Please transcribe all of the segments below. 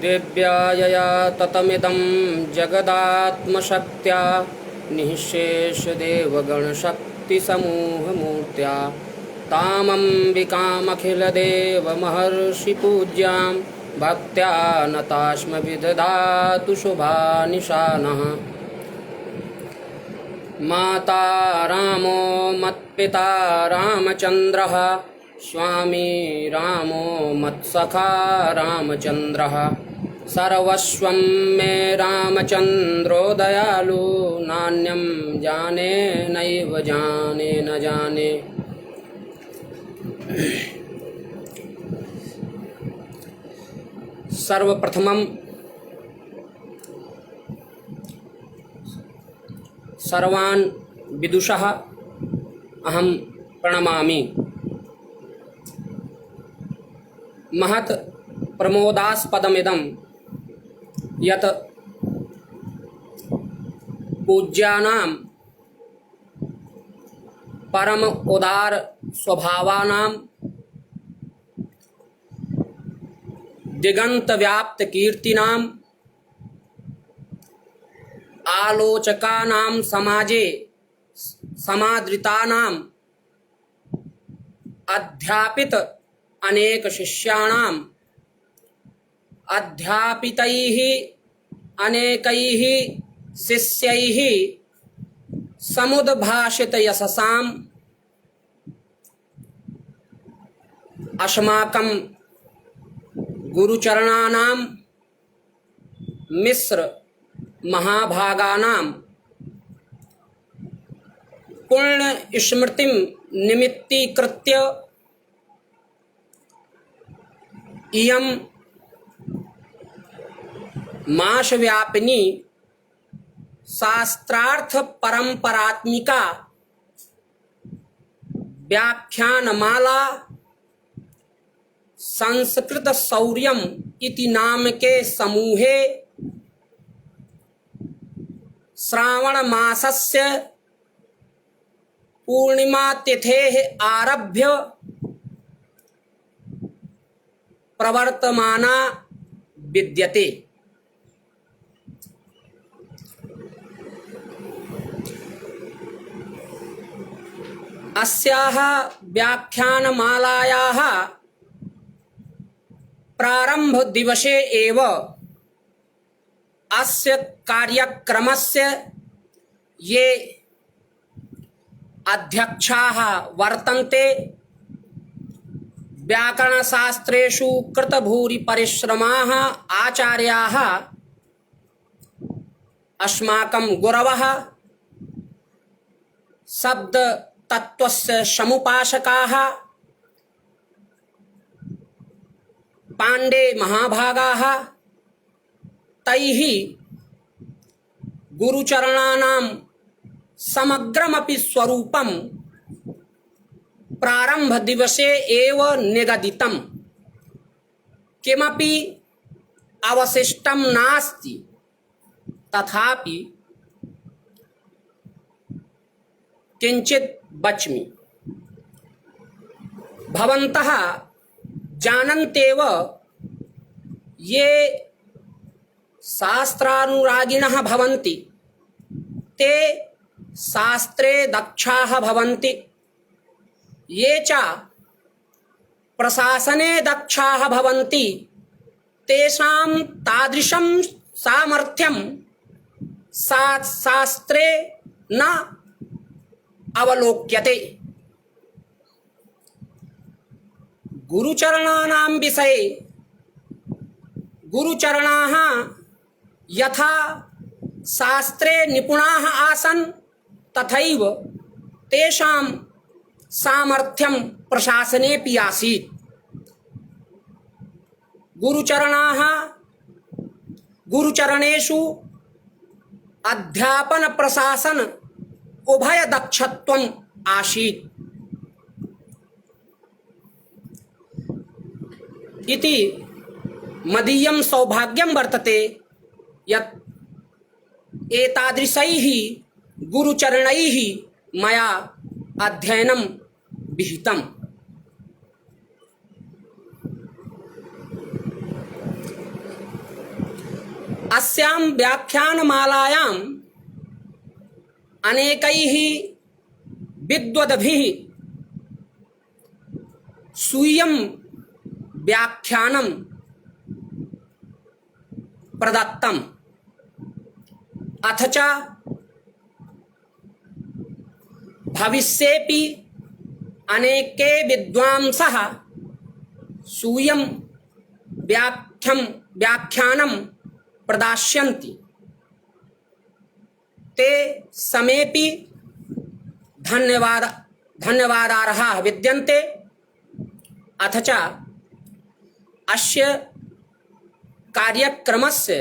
दिव्यायया ततमिदं जगदात्मशक्त्या निःशेषदेवगणशक्तिसमूहमूर्त्या तामम्बिकामखिलदेवमहर्षिपूज्यां भक्त्या नतास्म विदधातु शुभानिशानः। माता रामो मत्पिता रामचन्द्रः स्वामी रामो मत्सखा रामचन्द्रः सर्वस्वं मे रामचन्द्रो दयालु नान्यं जाने नैव जाने न जाने। सर्वप्रथमं सर्वान् विदुषः अहं प्रणमामि। महत् प्रमोदास्पदमिदं यत् पूज्यानां परम उदार स्वभावानां दिगंत व्याप्त कीर्तिनां आलोचकानां समाजे समादृतानां अध्यापित अनेक शिष्याणां अध्यापितैः अनेकैः शिष्यैः समुद्भाषित यशसाम् अस्माकं गुरुचरणानां मिश्र महाभागानां पुण्य स्मृतिं निमित्तीकृत्य इयं मासव्यापिनी शास्त्रार्थ परंपरात्मिका व्याख्यानमाला संस्कृत शौर्यम इति नाम के समूहे श्रावण मासस्य पूर्णिमा तिथेः आरभ्य प्रवर्तमाना विद्यते। अस्याः व्याख्यानमालायाः प्रारंभ दिवसे एव अस्य कार्यक्रमस्य ये अध्यक्षाः वर्तन्ते व्याकरणशास्त्रेषु कृतभूरि परिश्रमाः आचार्याः अस्माकं गुरवः शब्द तत्वस्य समुपासकाः पांडे महाभागाः तैः गुरुचरणानां समग्रमपि स्वरूपं प्रारंभ दिवसे एव निगदितं किमपि अवशिष्टं नास्ति। तथापि किंचित बच्मि। भवन्तः जानन्तेव ये शास्त्रानुरागिणः भवन्ति ते शास्त्रे दक्षाः भवन्ति, ये च प्रशासने दक्षाः भवन्ति तेषां तादृशं सामर्थ्यं शास्त्रे न अवलोक्यते। गुरुचरणानां विषये गुरुचरणाः यथा शास्त्रे निपुणाः आसन् तथैव तेषां सामर्थ्यं प्रशासनेऽपि आसीत्। गुरुचरणेषु अध्यापन प्रशासन उभय दक्षत्वम् आसीत् इति मदीयं सौभाग्यं वर्तते यत् एतादृशैः गुरुचरणैः मया अध्ययनं विहितम्। अस्यां व्याख्यानमालायाम् अनेकैः विद्वद्भिः स्वीयं व्याख्यानं प्रदत्तम् अथ च भविष्येऽपि अनेके विद्वांसः स्वीयं व्याख्यानं प्रदास्यन्ति ते समेऽपि धन्यवादार्हाः विद्यन्ते। अथ च अस्य कार्यक्रमस्य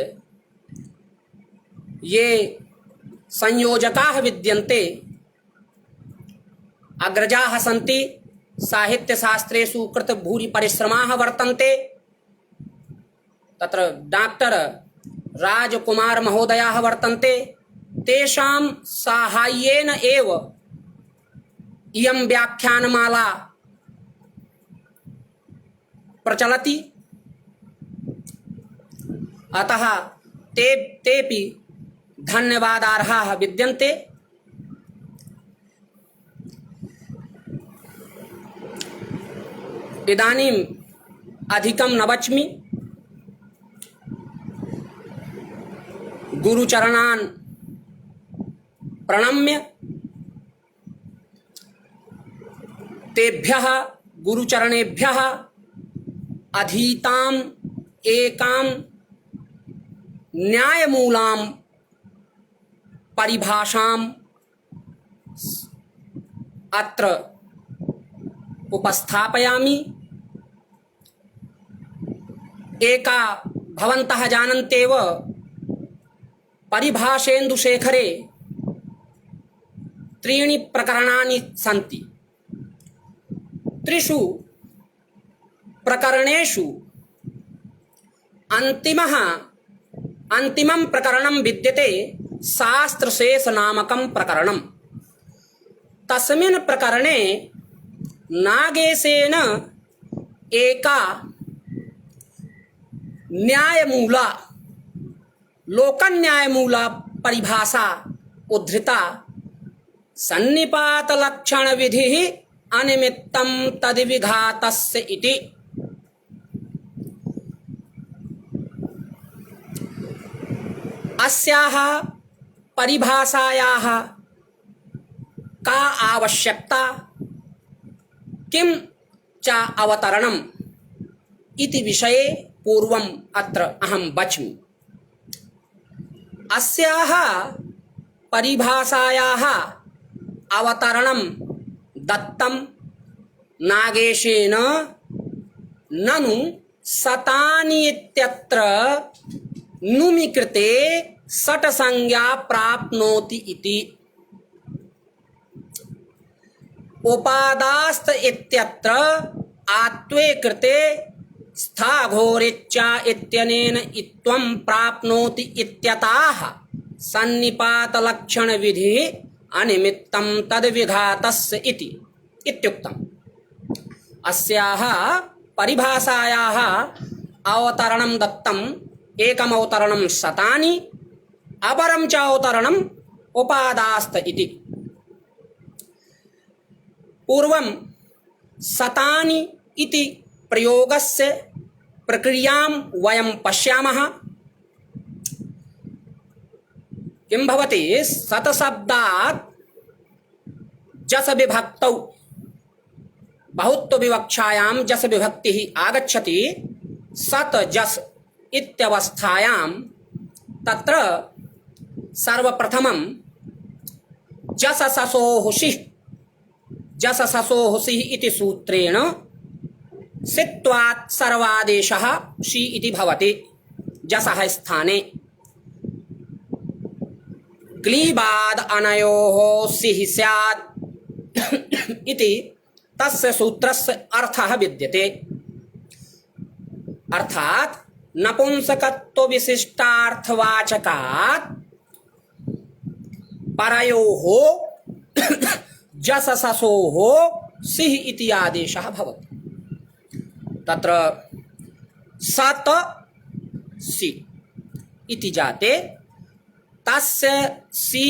ये संयोजकाः विद्यन्ते अग्रजाः सन्ति, साहित्यशास्त्रेषु कृतभूरिपरिश्रमाः वर्तन्ते। तत्र डॉक्टर राजकुमार महोदयाः वर्तन्ते। तेषां साहाय्येन एव इयं व्याख्यानमाला प्रचलति। अतः तेपि धन्यवादार्हाः विद्यन्ते। इदानीम् अधिकं न वच्मि। गुरुचरणान् प्रणम्य तेभ्यः गुरुचरणेभ्यः अधीताम् एकां न्यायमूलां परिभाषाम् अत्र उपस्थापयामि। एका भवन्तः जानन्त्येव परिभाषेन्दुशेखरे त्रीणि प्रकरणानि सन्ति। त्रिषु प्रकरणेषु अन्तिमं प्रकरणं विद्यते शास्त्रशेषनामकं प्रकरणं। तस्मिन् प्रकरणे नागेशेन एका न्यायमूला लोकन्यायमूला परिभाषा उद्धृता। सन्निपातलक्षणविधिः अनिमित्तं तद्विघातस्य इति। अस्याः परिभाषायाः का आवश्यकता, किं च अवतरणम् इति विषये पूर्वम् अत्र अहं वच्मि। अस्याः परिभाषायाः अवतरणं दत्तं नागेशेन। ननु शतानि इत्यत्र नुमि कृते षट् संज्ञा प्राप्नोति इति। उपादास्त इत्यत्र आत्वे कृते स्थाघोरेच्चा इत्यनेन इत्वं प्राप्नोति इत्यतः सन्निपातलक्षण विधिः अनिमित्तं तद्विघातस्य इति इत्युक्तम्। अस्याः परिभाषायाः अवतरणं दत्तम्। एकम् अवतरणं शतानि, अपरं च अवतरणम् उपादास्त इति। पूर्वं शतानि इति प्रयोगस्य प्रक्रियां वयं पश्यामः। किं भवति? शतशब्दात् जस विभक्तौ बहुत्व विवक्षायां जस विभक्तिः आगच्छति। शत जस इत्यवस्थायां तत्र सर्वप्रथमं जस ससोहुषिः इति सूत्रेण सित्वात् सर्वादेशः षि इति भवति जसः स्थाने। क्लीबाद अनयोः सिः स्यात् इति तस्य सूत्रस्य अर्थः विद्यते। अर्थात् नपुंसकत्व विशिष्टार्थवाचकात् परयोः जसससोः सिः इति आदेशः भवति। तत्र सत सि इति जाते तस्य सी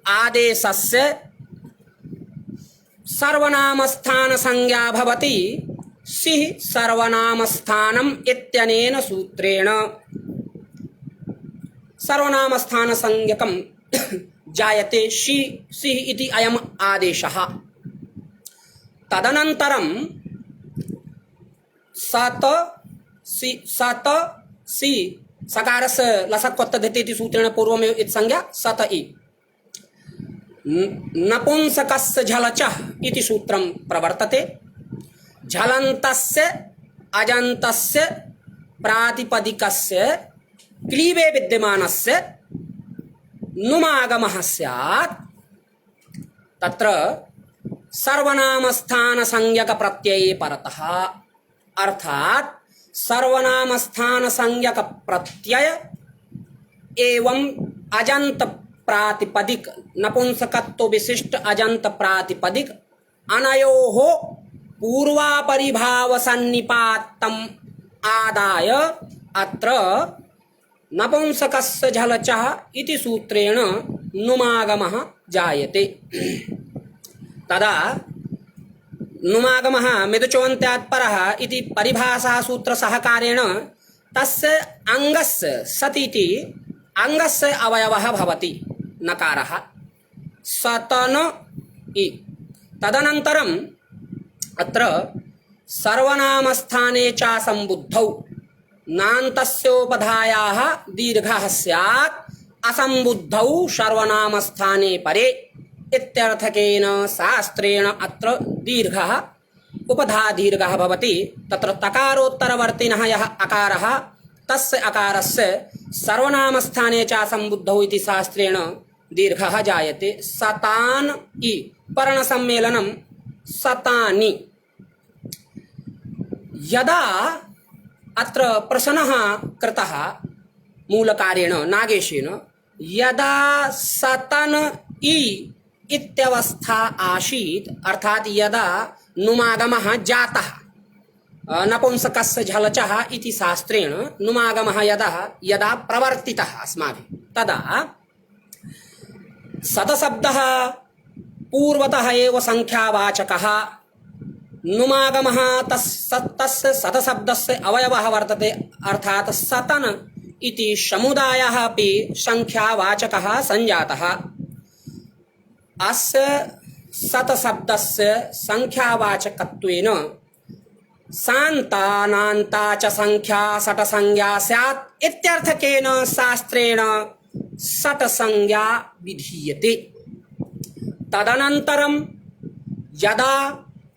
आदेशस्य सर्वनामस्थान संज्ञा भवति सिः सर्वनामस्थानम् इत्यनेन सूत्रेण सर्वनामस्थान संज्ञकं जायते सिः इति अयम् आदेशः। तदनन्तरं सत सी सकारस्य लसक्वत्तधते इति सूत्रेण पूर्वमेव इति संज्ञा सत इ नपुंसकस्य झलचः इति सूत्रं प्रवर्तते। झलन्तस्य अजन्तस्य प्रातिपदिकस्य क्लीबे विद्यमानस्य नुमागमः स्यात् तत्र सर्वनामस्थान संज्ञक प्रत्यये परतः अर्थात सर्वनामस्थान संज्ञक प्रत्यय एवं अजंत प्रातिपदिक नपुंसकत्व विशिष्ट अजंत प्रातिपदिक अनयोः पूर्वापरिभाव सन्निपातम् आदाय अत्र नपुंसकस्य झलचः इति सूत्रेण नुमागमः जायते। तदा नुमागमः मिदुचोन्त्यात् परः इति परिभाषा सूत्र सहकारेण तस्य अंगस्य सतीति अंगस्य अवयवः भवति नकारः सतन इ। तदनन्तरम् अत्र सर्वनामस्थाने च संबुद्धौ नान्तस्योपधायाः दीर्घः स्यात् असंबुद्धौ सर्वनामस्थाने परे इत्यर्थकेन शास्त्रेण अत्र दीर्घः उपधा दीर्घः भवति। तत्र तकारोत्तरवर्तिनः यः अकारः तस्य अकारस्य सर्वनामस्थाने च संबुद्धौ इति शास्त्रेण दीर्घः जायते। सतान इ पर्णसम्मेलनं सतानि। यदा अत्र प्रश्नः कृतः मूलकारेण नागेशेन यदा सतन इ इत्यवस्था आसीत् अर्थात यदा नुमागमः जातः नपुंसकस्य झलचः इति शास्त्रेण नुमागमः यदा प्रवर्तितः अस्माभिः तदा सतशब्दः पूर्वतः एव संख्यावाचकः नुमागमः तस्य सतशब्दस्य अवयवः वर्तते अर्थात सतन इति समुदायः अपि संख्यावाचकः संजातः। अस्य सतशब्दस्य संख्यावाचकत्वेन सान्तानान्ता च संख्या सटसंज्ञा स्यात् इत्यर्थकेन शास्त्रेण सटसंज्ञा विधीयते। तदनन्तरं यदा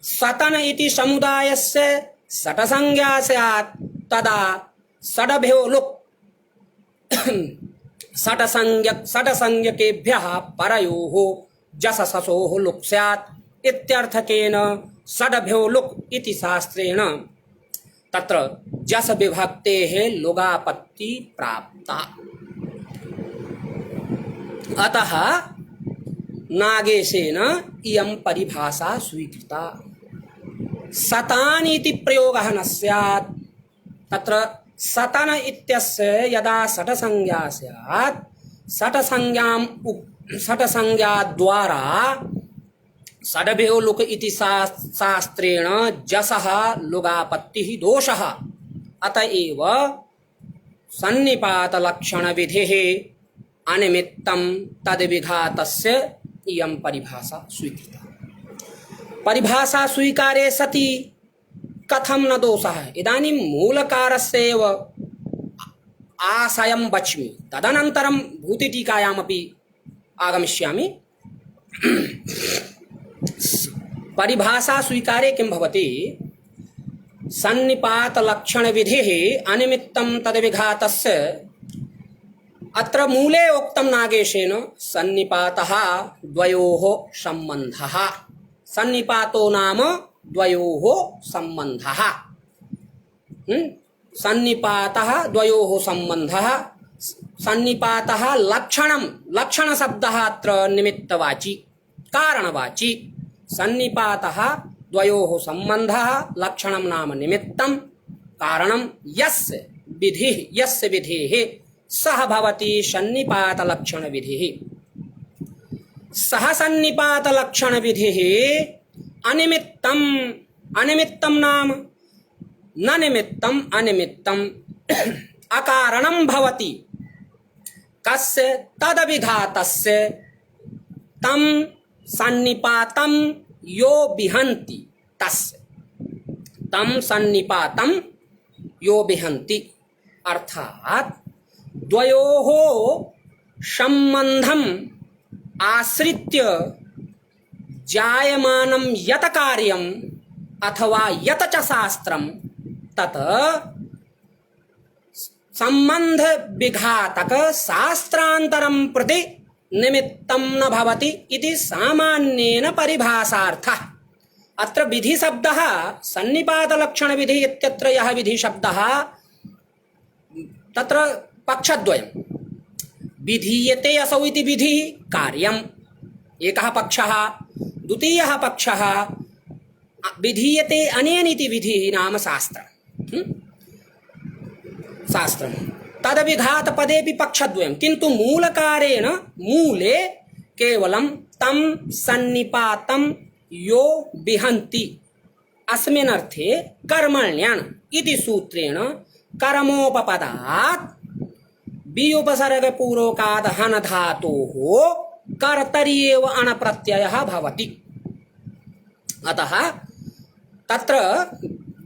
सतन इति समुदायस्य सटसंज्ञा स्यात् तदा षडभ्यो लुक् सटसंज्ञकेभ्यः परयोः जसससोः लुक् स्यात् इत्यर्थकेन षडभ्यो लुक् इति शास्त्रेण तत्र जस विभक्तेः लुगापत्ति प्राप्ता। अतः नागेशेन इयं परिभाषा स्वीकृता। सतान इति प्रयोगः न स्यात्। तत्र सतन इत्यस्य यदा सटसंज्ञा स्यात् सटसंज्ञाद्वारा षडभ्यो लुक् इति शास्त्रेण जसः लुगापत्तिः दोषः। अतएव सन्निपातलक्षणविधिः अनिमित्तं तद्विघातस्य इयं परिभाषा स्वीकृता। परिभाषा स्वीकारे सति कथं न दोषः। इदानीं मूलकारस्य एव आशयं वच्मि तदनन्तरं भूतिटीकायामपि आगमिष्यामि। परिभाषा स्वीकारे किं भवति सन्निपातलक्षणविधिः अनिमित्तं तद्विघातस्य अत्र मूले उक्तं नागेशेन सन्निपातः द्वयोः सम्बन्धः। सन्निपातो नाम द्वयोः सम्बन्धः। सन्निपातः द्वयोः सम्बन्धः। सन्निपातः लक्षणं लक्षणशब्दः अत्र निमित्तवाची कारणवाची। सन्निपातः द्वयोः सम्बन्धः लक्षणं नाम निमित्तं कारणं यस्य विधेः सह भवति सन्निपात लक्षण विधि। सह सन्निपात लक्षण विधि अनिमित्तम, अनिमित्तम नाम न निमित्तम अनिमित्तम अकारणम भवति कस्य तदविघातस्य तम सन्निपातम यो बिहन्ति तस्य, तम सन्निपातम यो बिहन्ति। अर्थात द्वयोः संबंधम आश्रित्य जायमानं यत कार्यम अथवा यत च शास्त्रम तत संबंध विघातक शास्त्रांतरं प्रति निमित्तं न भवति इति सामान्येन परिभाषार्थः। अत्र विधि शब्दः सन्निपात लक्षण विधि इत्यत्र यः विधि शब्दः तत्र पक्षद्वयं विधीयते असौ इति विधि कार्यम् एकः पक्षः, द्वितीयः पक्षः विधीयते अनेन इति विधिः नाम शास्त्रम्। शास्त्रम् तदविघात पदेपि पक्षद्वयं, किन्तु मूलकारेण मूले केवलं तं सन्निपातं यो बिहन्ति अस्मिन् अर्थे कर्मण्यन् इति सूत्रेण कर्मोपपदात् वियुपसर्ग पूर्वकाद् हन धातोः कर्तरि एव अण प्रत्ययः भवति। अतः तत्र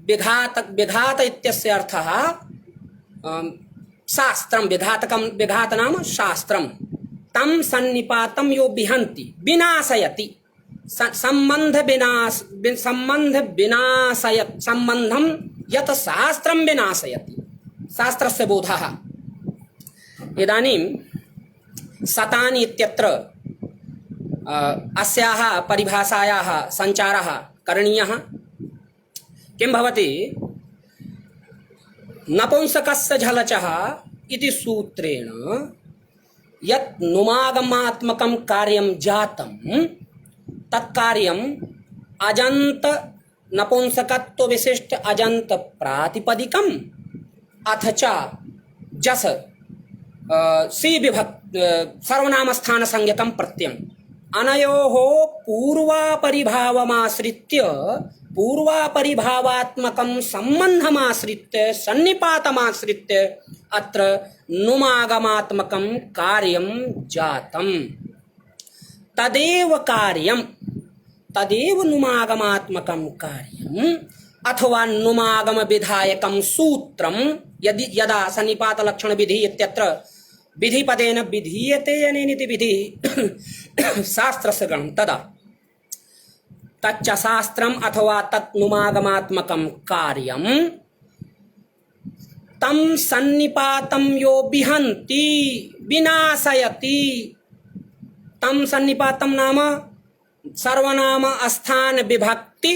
विघात इत्यस्य अर्थः शास्त्रं, विघात नाम शास्त्रं तं सन्निपातं यो बिहन्ति विनाशयति, संबंध विनाशयत्, संबंधं यत् शास्त्रं विनाशयति, शास्त्रस्य बोधः। इदानीं शतानि इत्यत्र अस्याः परिभाषायाः सञ्चारः करणीयः। किं भवति? नपुंसकस्य झलचः इति सूत्रेण यत् नुमागमात्मकं कार्यं जातं तत्कार्यम् अजन्त नपुंसकत्व विशिष्ट अजन्त प्रातिपदिकम् अथ च जस सी विभक्त सर्वनाम स्थान संज्ञकं प्रत्ययम् अनयोः पूर्वापरिभावमाश्रित्य पूर्वापरिभावात्मकं सम्बन्धमाश्रित्य सन्निपातमाश्रित्य अत्र नुमागमात्मकं कार्यं जातम्। तदेव कार्यं, तदेव नुमागमात्मकं कार्यम् अथवा नुमागम विधायकं सूत्रं यदा सन्निपात लक्षण विधि इत्यत्र विधिपदेन विधीयते अनेनिति विधि शास्त्रस्य गणं तदा तच्च शास्त्रम् अथवा तत् नुमागमात्मकं कार्यं तं सन्निपातं यो बिहन्ति विनाशयति। तं सन्निपातं नाम सर्वनाम स्थान विभक्ति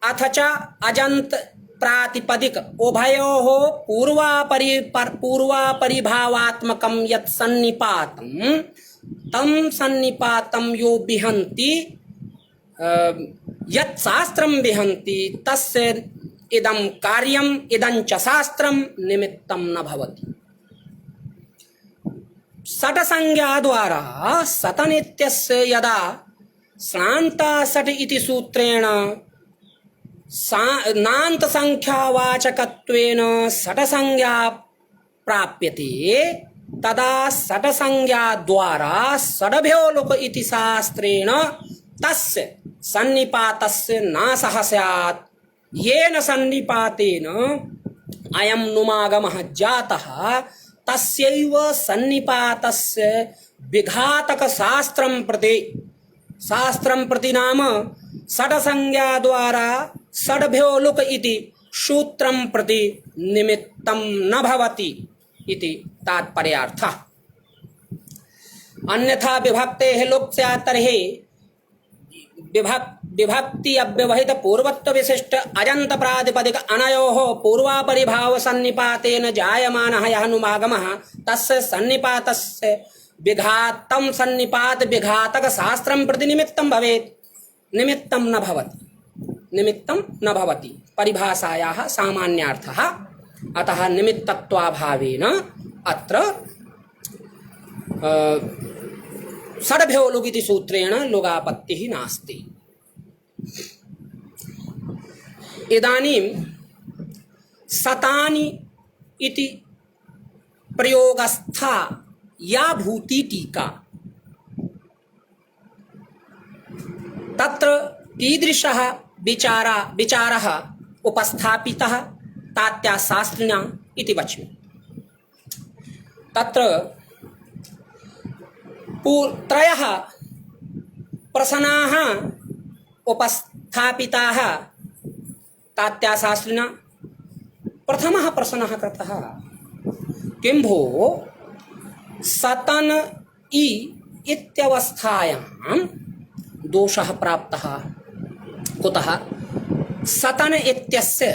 अथ च अजन्त प्रातिपदिक उभयोः पूर्वापरिभावात्मकं यत् सन्निपातं तं सन्निपातं यो बिहन्ति यत् शास्त्रं बिहन्ति तस्य इदं कार्यम् इदं च शास्त्रं निमित्तं न भवति। सट संज्ञा द्वारा सतनित्यस्य यदा श्रान्ता सट इति सूत्रेण नान्त संख्यावाचकत्वेन सट संज्ञा प्राप्यते तदा सट संज्ञा द्वारा सडभ्यो लोक इति शास्त्रेण तस्य सन्निपातस्य नाशः स्यात्। येन सन्निपातेन अयं नुमागमः जातः तस्यैव सन्निपातस्य विघातक शास्त्रं प्रति नाम षड संज्ञा द्वारा षड्भ्यो लुक इति सूत्रं प्रति निमित्तं न भवति इति तात्पर्यार्थः। अन्यथा विभक्तेः लुक् स्यात् तर्हि विभक्ति अव्यवहित पूर्वत्व विशिष्ट अजंत प्रातिपदिक अनयोः पूर्वापरिभाव सन्निपातेन जायमानः यः नुमागमः तस्य सन्निपातस्य विघातं सन्निपात विघातक शास्त्रं प्रति निमित्तं भवेत्। निमित्तं न भवति परिभाषायाः सामान्यार्थः। अतः निमित्तत्वाभावेन अत्र षड्भ्यो लुग् इति सूत्रेण लुगापत्तिः नास्ति। इदानीं शतानि इति प्रयोगस्था या भूति टीका तत्र कीदृशः विचारः उपस्थापितः तात्याशास्त्रिणा इति वच्मि। तत्र त्रयः प्रश्नाः उपस्थापिताः तात्याशास्त्रिणा। प्रथमः प्रश्नः कृतः, किं भो सतन इत्यवस्थायां दोषः प्राप्तः कुतः? सतन इत्यस्य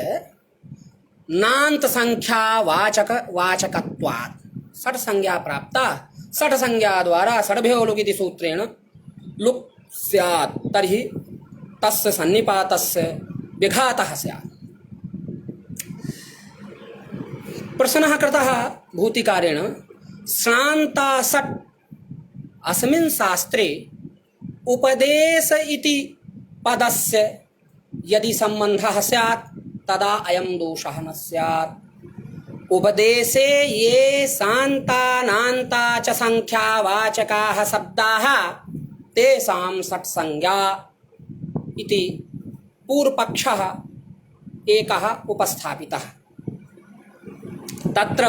नान्त संख्या वाचकत्वात् षट् संज्ञा प्राप्ता। षट् संज्ञा द्वारा षड्भ्यो लुग् इति सूत्रेण लुक् स्यात् तर्हि तस्य सन्निपातस्य विघातः स्यात्। प्रश्नः कृतः भूतिकारेण, श्रान्ता षट् अस्मिन् शास्त्रे उपदेश इति पदस्य यदि सम्बन्धः स्यात् तदा अयं दोषः न स्यात्। उपदेशे ये शान्तानान्ता च संख्यावाचकाः शब्दाः तेषां षट् संज्ञा इति पूर्वपक्षः एकः उपस्थापितः। तत्र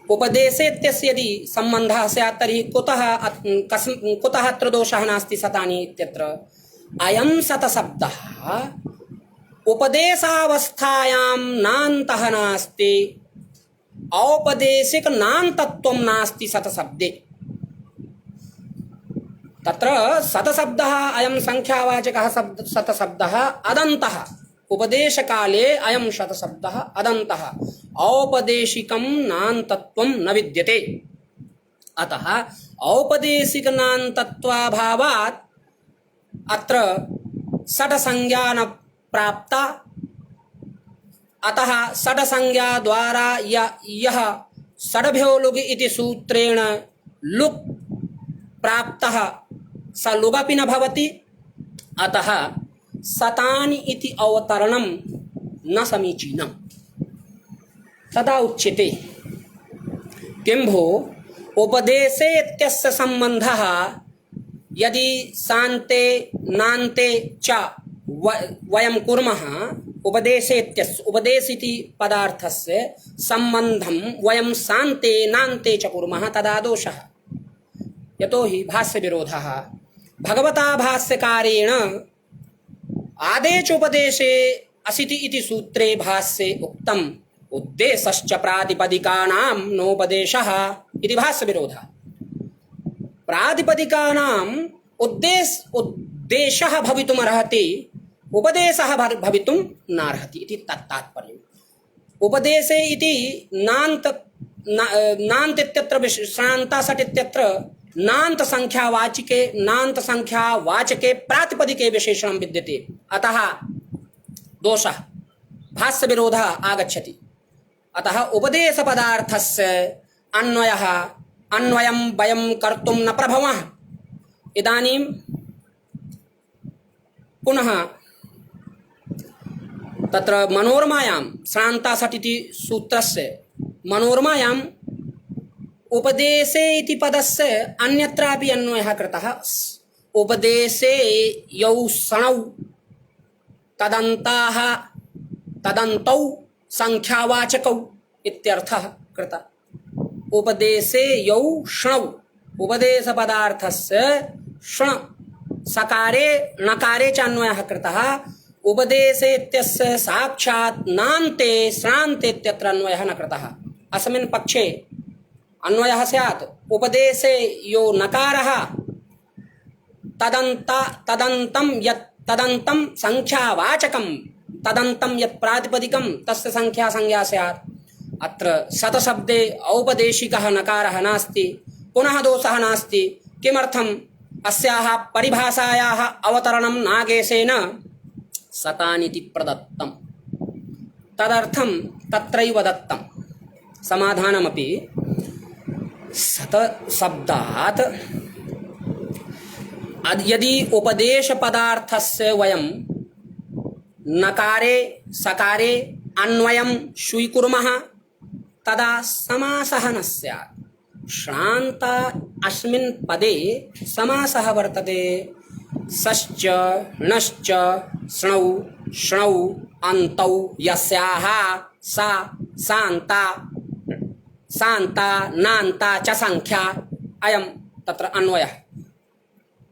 उपदेशे इत्यस्य यदि सम्बन्धः स्यात् तर्हि कुतः अत्र दोषः नास्ति शतानि इत्यत्र? अयं शतशब्दः उपदेशावस्थायां नान्तः नास्ति, औपदेशिक नान्तत्वं नास्ति शतशब्दे। तत्र शतशब्दः अयं संख्यावाचकः शतशब्दः अदन्तः, उपदेशकाले अयं शतशब्दः अदन्तः, औपदेशिकं नान्तत्वं न विद्यते। अतः औपदेशिक नान्तत्वाभावात् अत्र षट् संज्ञा न प्राप्ता। अतः षट् संज्ञा द्वारा यः षड्भ्यो लुग् इति सूत्रेण लुक् प्राप्तः स लुगपि न भवति। अतः शतानि इति अवतरणं न समीचीनम्। तदा उच्यते, किं भो उपदेशे इत्यस्य सम्बन्धः यदि शान्ते नान्ते च वयं कुर्मः, उपदेशे इत्यस्य उपदेश इति पदार्थस्य सम्बन्धं वयं शान्ते नान्ते च कुर्मः तदा दोषः। यतोहि भाष्यविरोधः भगवता भाष्यकारेण आदेशोपदेशे असिति इति सूत्रे भाष्ये उक्तम् उद्देशश्च प्रातिपदिकानां नोपदेशः इति भाष्यविरोधः। प्रातिपदिकानाम् उद्देशः भवितुमर्हति, उपदेशः भवितुं नार्हति इति तात्पर्यम्। उपदेशे इति नान्त इत्यत्र श्रान्ता षट् इत्यत्र नान्त संख्यावाचके प्रातिपदिके विशेषणं विद्यते। अतः दोषः भाष्यविरोधः आगच्छति। अतः उपदेशपदार्थस्य अन्वयं वयं कर्तुं न प्रभवामः। इदानीं पुनः तत्र मनोरमायां श्रान्ता षट् इति सूत्रस्य मनोरमायाम् उपदेशे इति पदस्य अन्यत्रापि अन्वयः कृतः। उपदेशे यौ षणौ तदन्तौ संख्यावाचकौ इत्यर्थः कृतः। उपदेशे यौ षणौ उपदेशपदार्थस्य षण सकारे णकारे च अन्वयः कृतः। उपदेशे इत्यस्य साक्षात् नान्ते श्रान्ते इत्यत्र अन्वयः न कृतः। अस्मिन् पक्षे अन्वयः स्यात् उपदेशे यो नकारः तदन्तं संख्यावाचकं तदन्तं यत् प्रातिपदिकं तस्य संज्ञा स्यात्। अत्र शतशब्दे औपदेशिकः नकारः नास्ति, पुनः दोषः नास्ति। किमर्थम्? अस्याः परिभाषायाः अवतरणं नागेशेन शतानीति प्रदत्तं, तदर्थं तत्रैव दत्तं। समाधानमपि सतशब्दात् यदि उपदेशपदार्थस्य वयं नकारे सकारे अन्वयं स्वीकुर्मः तदा समासः न स्यात्। श्रान्त अस्मिन् पदे समासः वर्तते। सश्च णश्च स्णौ श्णौ अन्तौ यस्याः सा शान्ता शान्ता नान्ता च संख्या अयं तत्र अन्वयः।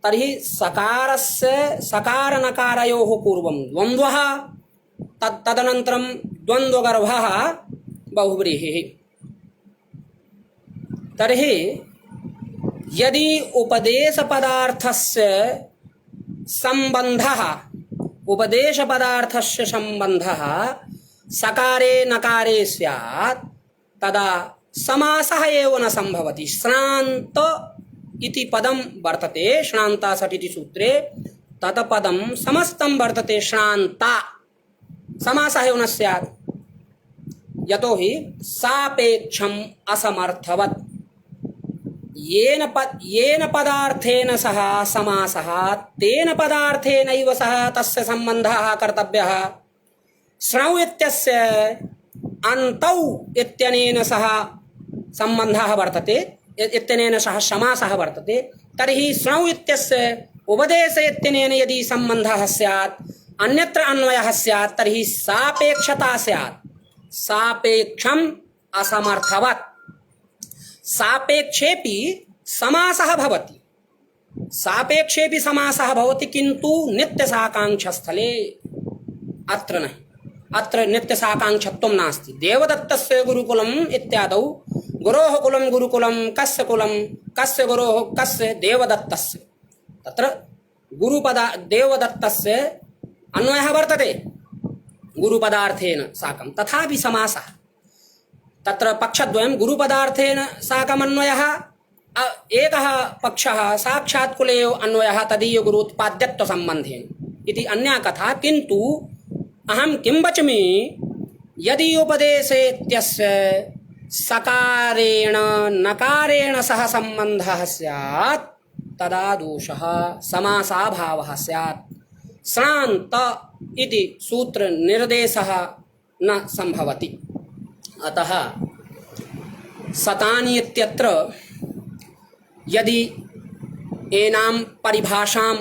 तर्हि सकारस्य सकारनकारयोः पूर्वं द्वन्द्वः तदनन्तरं द्वन्द्वगर्भः बहुव्रीहिः। तर्हि यदि उपदेशपदार्थस्य सम्बन्धः सकारे नकारे स्यात् तदा समासः एव न सम्भवति। श्रान्त इति पदं वर्तते श्रान्तासट् इति सूत्रे, तत् पदं समस्तं वर्तते श्रान्ता, समासः एव न स्यात्। यतोहि सापेक्षम् असमर्थवत्। येन पदार्थेन सह समासः तेन पदार्थेनैव सह तस्य सम्बन्धः कर्तव्यः। स्णौ इत्यस्य अन्तौ इत्यनेन सह सम्बन्धः वर्तते, इत्यनेन सह समासः वर्तते। तर्हि स्णौ इत्यस्य उपदेश इत्यनेन यदि सम्बन्धः स्यात्, अन्यत्र अन्वयः स्यात्, तर्हि सापेक्षता स्यात्। सापेक्षम् असमर्थवत्। सापेक्षेपि समासः भवति, सापेक्षेपि समासः भवति, किन्तु नित्यसाकाङ्क्षस्थले अत्र नहीं। अत्र नित्यसाकाङ्क्षत्वं नास्ति। देवदत्तस्य गुरुकुलम् इत्यादौ गुरोः कुलं गुरुकुलं कस्य कुलं कस्य गुरोः कस्य देवदत्तस्य, तत्र देवदत्तस्य अन्वयः वर्तते गुरुपदार्थेन साकं। तथापि समासः तत्र पक्षद्वयं गुरुपदार्थेन साकमन्वयः, एकः पक्षः साक्षात् कुलेयो अन्वयः तदीय गुरुत्पाद्यत्वसम्बन्धेन इति अन्या कथा। किन्तु अहं किं वचामि, यदि उपदेशेत्यस्य सकारेण नकारेण सह सम्बन्धः स्यात् तदा दोषः समासाभावः स्यात्। श्रान्त इति सूत्र निर्देशः न सम्भवति। अतः सतानि इत्यत्र यदि एनां परिभाषां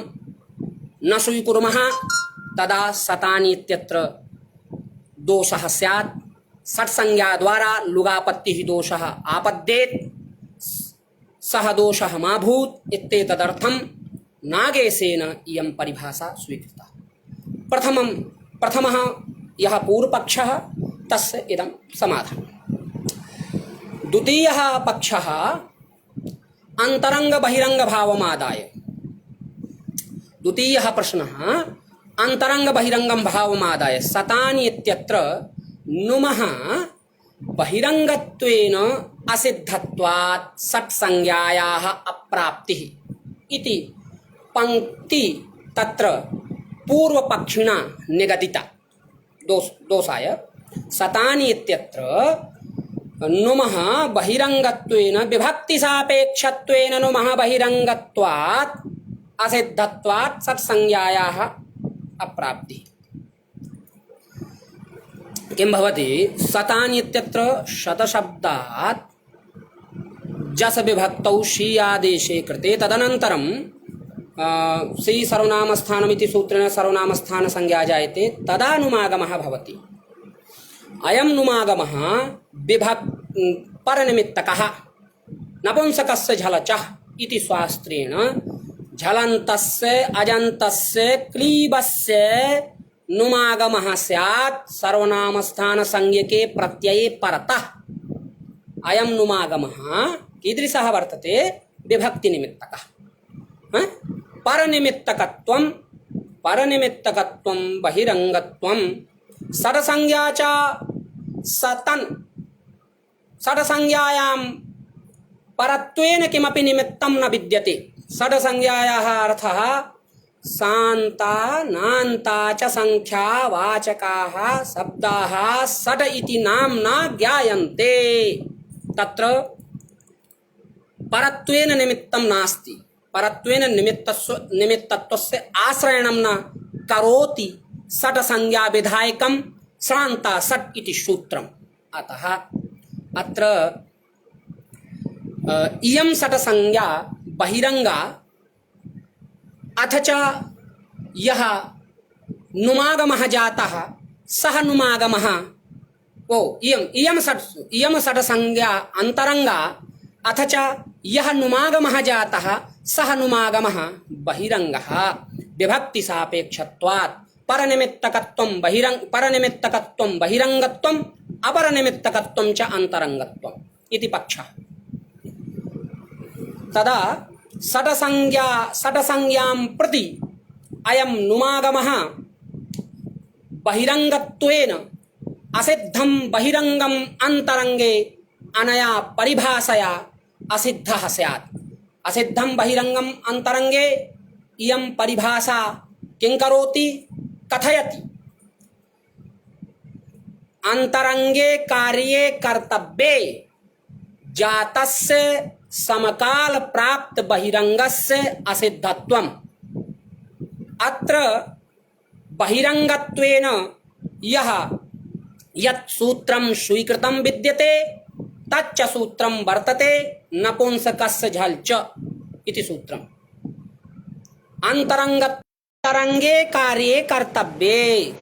न स्वीकुर्मः तदा सतानि इत्यत्र दोषः स्यात्। षट्संज्ञाद्वारा लुगापत्तिः दोषः आपद्येत्, सः दोषः मा भूत् इत्येतदर्थं नागेशेन इयं परिभाषा स्वीकृता। प्रथमः यः पूर्वपक्षः तस्य इदं समाधानं। द्वितीयः पक्षः अंतरंग बहिरंग भावमादाय। द्वितीयः प्रश्नः अंतरंग बहिरंगं भावमादाय। सतानि इत्यत्र नुमः बहिरंगत्वेन असिद्धत्वात् षट्संज्ञायाः अप्राप्तिः इति पंक्ति तत्र पूर्वपक्षिणा निगदिता दोषाय। सतानि इत्यत्र नुमः बहिरंगत्वेन विभक्तिसापेक्षत्वेन नुमः बहिरंगत्वात् असिद्धत्वात् षट्संज्ञायाः अप्राप्तिः। किं भवति, सतानि इत्यत्र शतशब्दात् जस विभक्तौ शी आदेशे कृते तदनन्तरं सी सर्वनामस्थानमिति सूत्रेण सर्वनामस्थानसंज्ञा जायते, तदा नुमागमः भवति। अयं नुमागमः परनिमित्तकः नपुंसकस्य झलचः इति शास्त्रेण झलन्तस्य अजन्तस्य क्लीबस्य नुमागमः स्यात् सर्वनामस्थानसंज्ञके प्रत्यये परतः। अयं नुमागमः कीदृशः वर्तते, विभक्तिनिमित्तकः। परनिमित्तकत्वं बहिरंगत्वं षट्संज्ञा च सतन्। षट्संज्ञायां परत्वेन किमपि निमित्तं न विद्यते। षट्संज्ञायाः अर्थः सान्ता नान्ता च संख्या वाचकाः शब्दाः षड् इति नाम्ना ज्ञायन्ते। तत्र परत्वेन निमित्तं नास्ति, परत्वेन निमित्तत्वस्य आश्रयणं न करोति षड् संज्ञा विधायकं श्रान्ता षट् इति सूत्रम्। अतः अत्र इयं षट् संज्ञा बहिरंगा अथ च यः नुमागमः जातः सः नुमागमः इयं षट् संज्ञा अंतरंगा अथ च यः नुमागमः जातः सः नुमागमः बहिरंगः विभक्ति सापेक्षत्वात् परनिमित्तकत्वं बहिरंगत्वं अपरनिमित्तकत्वं च अंतरंगत्वम् इति पक्षः। तदा षट्संज्ञां प्रति अयं नुमागमः बहिरंगत्वेन असिद्धं बहिरंगम् अंतरंगे अनया परिभाषया असिद्धः स्यात्। असिद्धं बहिरंगम् अंतरंगे इयं परिभाषा किं करोति, कथयति। अंतरंगे कार्ये कर्तव्ये जातस्य समकाल प्राप्त बहिरंगस्य असिद्धत्वम्। अत्र बहिरंगत्वेन यत् सूत्रं स्वीकृतं विद्यते तच्च सूत्रं वर्तते नपुंसकस्य झल् च इति सूत्रम्। अंतरंगे कार्ये कर्तव्ये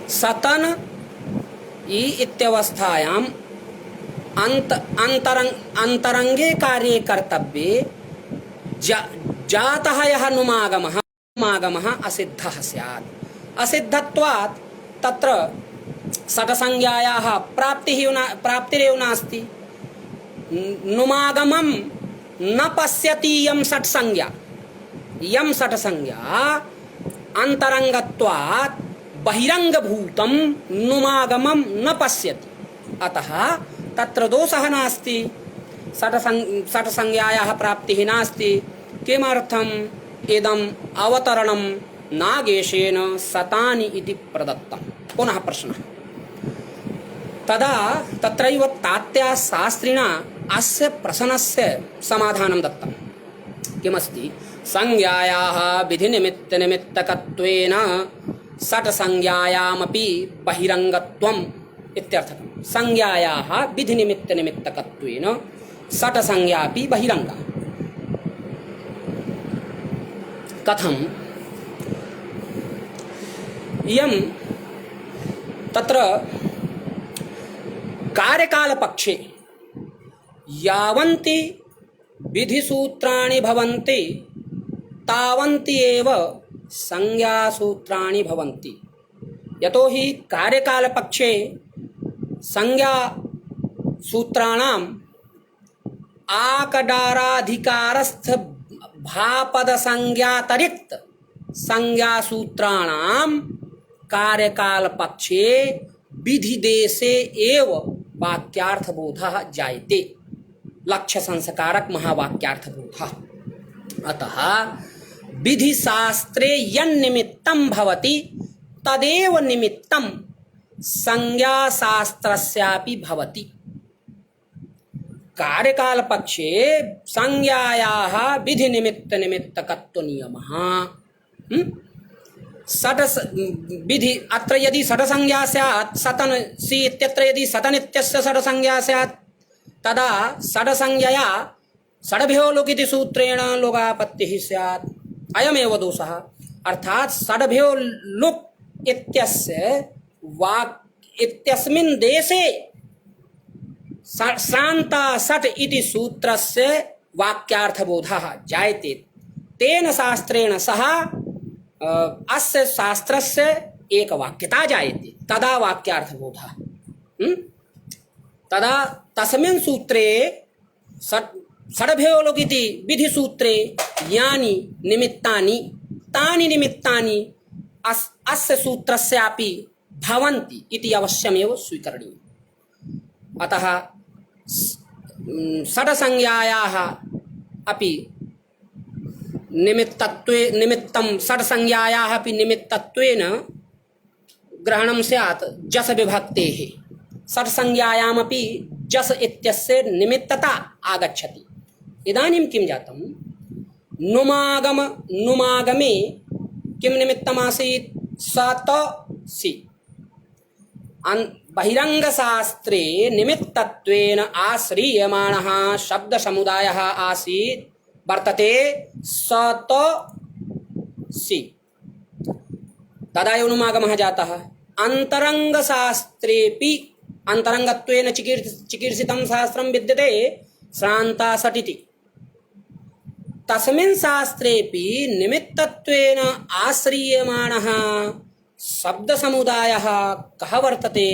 सतन इत्यवस्थायां अंतरंगे कार्ये कर्तव्ये जातः यः नुमागमः असिद्धः स्यात्। असिद्धत्वात् तत्र षट्संज्ञायाः प्राप्तिरेव नास्ति। नुमागमं न पश्यति यं षट्संज्ञा। यं षट्संज्ञा अंतरंगत्वात् बहिरंगभूतं नुमागमं न पश्यति। अतः तत्र दोषः नास्ति, षट्संज्ञायाः प्राप्तिः नास्ति। किमर्थम् इदम् अवतरणं नागेशेन शतानि इति प्रदत्तं। पुनः प्रश्नः। तदा तत्रैव तात्या शास्त्रिणा अस्य प्रश्नस्य समाधानं दत्तं। किमस्ति, संज्ञायाः विधिनिमित्तकत्वेन षट्संज्ञायामपि बहिरंगत्वम् इत्यर्थकम्। संज्ञायाः विधिनिमित्तकत्वेन षट्संज्ञापि बहिरंगा। कथम्? इयं तत्र कार्यकालपक्षे यावन्ति विधिसूत्राणि भवन्ति तावन्ति एव संज्ञासूत्राणि भवन्ति। यतोहि कार्यकालपक्षे संज्ञासूत्राणाम् आकडाराधिकारस्थ भापदसंज्ञातिरिक्त संज्ञासूत्राणां कार्यकालपक्षे विधिदेशे एव वाक्यार्थबोधः जायते, लक्ष्यसंस्कारक महावाक्यार्थबोधः। अतः विधिशास्त्रे यन्निमित्तं भवति तदेव निमित्तं संज्ञाशास्त्रस्यापि भवति। कार्यकालपक्षे संज्ञायाः विधिनिमित्तकत्वनियमः विधि अत्र यदि षट्संज्ञा स्यात् सतन सी इत्यत्र यदि सतन इत्यस्य षट्संज्ञा स्यात् तदा षट्संज्ञया षड्भ्यो लुक् इति सूत्रेण लोगापत्तिः स्यात्। अयमेव दोषः। अर्थात् षड्भ्यो लुक् इत्यस्य इत्यस्मिन् देशे श्रान्ता षट् इति सूत्रस्य वाक्यार्थबोधः जायते। तेन शास्त्रेण सह अस्य शास्त्रस्य एकवाक्यता जायते, तदा वाक्यार्थबोधः। तदा तस्मिन् सूत्रे षड्भ्यो लुक् इति विधिसूत्रे यानि निमित्तानि तानि निमित्तानि अस्य सूत्रस्यापि भवन्ति इति अवश्यमेव स्वीकरणीयम्। अतः षट्संज्ञायाः अपि निमित्तं षट्संज्ञायाः अपि निमित्तत्वेन ग्रहणं स्यात् जस विभक्तेः। षट्संज्ञायामपि जस इत्यस्य निमित्तता आगच्छति। इदानीं किं जातं, नुमागमे किं निमित्तमासीत्, सत सि। बहिरंगशास्त्रे निमित्तत्वेन आश्रीयमाणः शब्दसमुदायः आसीत् वर्तते सत सि। तदा एव नुमागमः जातः। अंतरंगशास्त्रेपि अंतरंगत्वेन चिकीर्षितं शास्त्रं विद्यते श्रान्तासट् इति। तस्मिन् शास्त्रेपि निमित्तत्वेन आश्रीयमाणः शब्दसमुदायः कः वर्तते,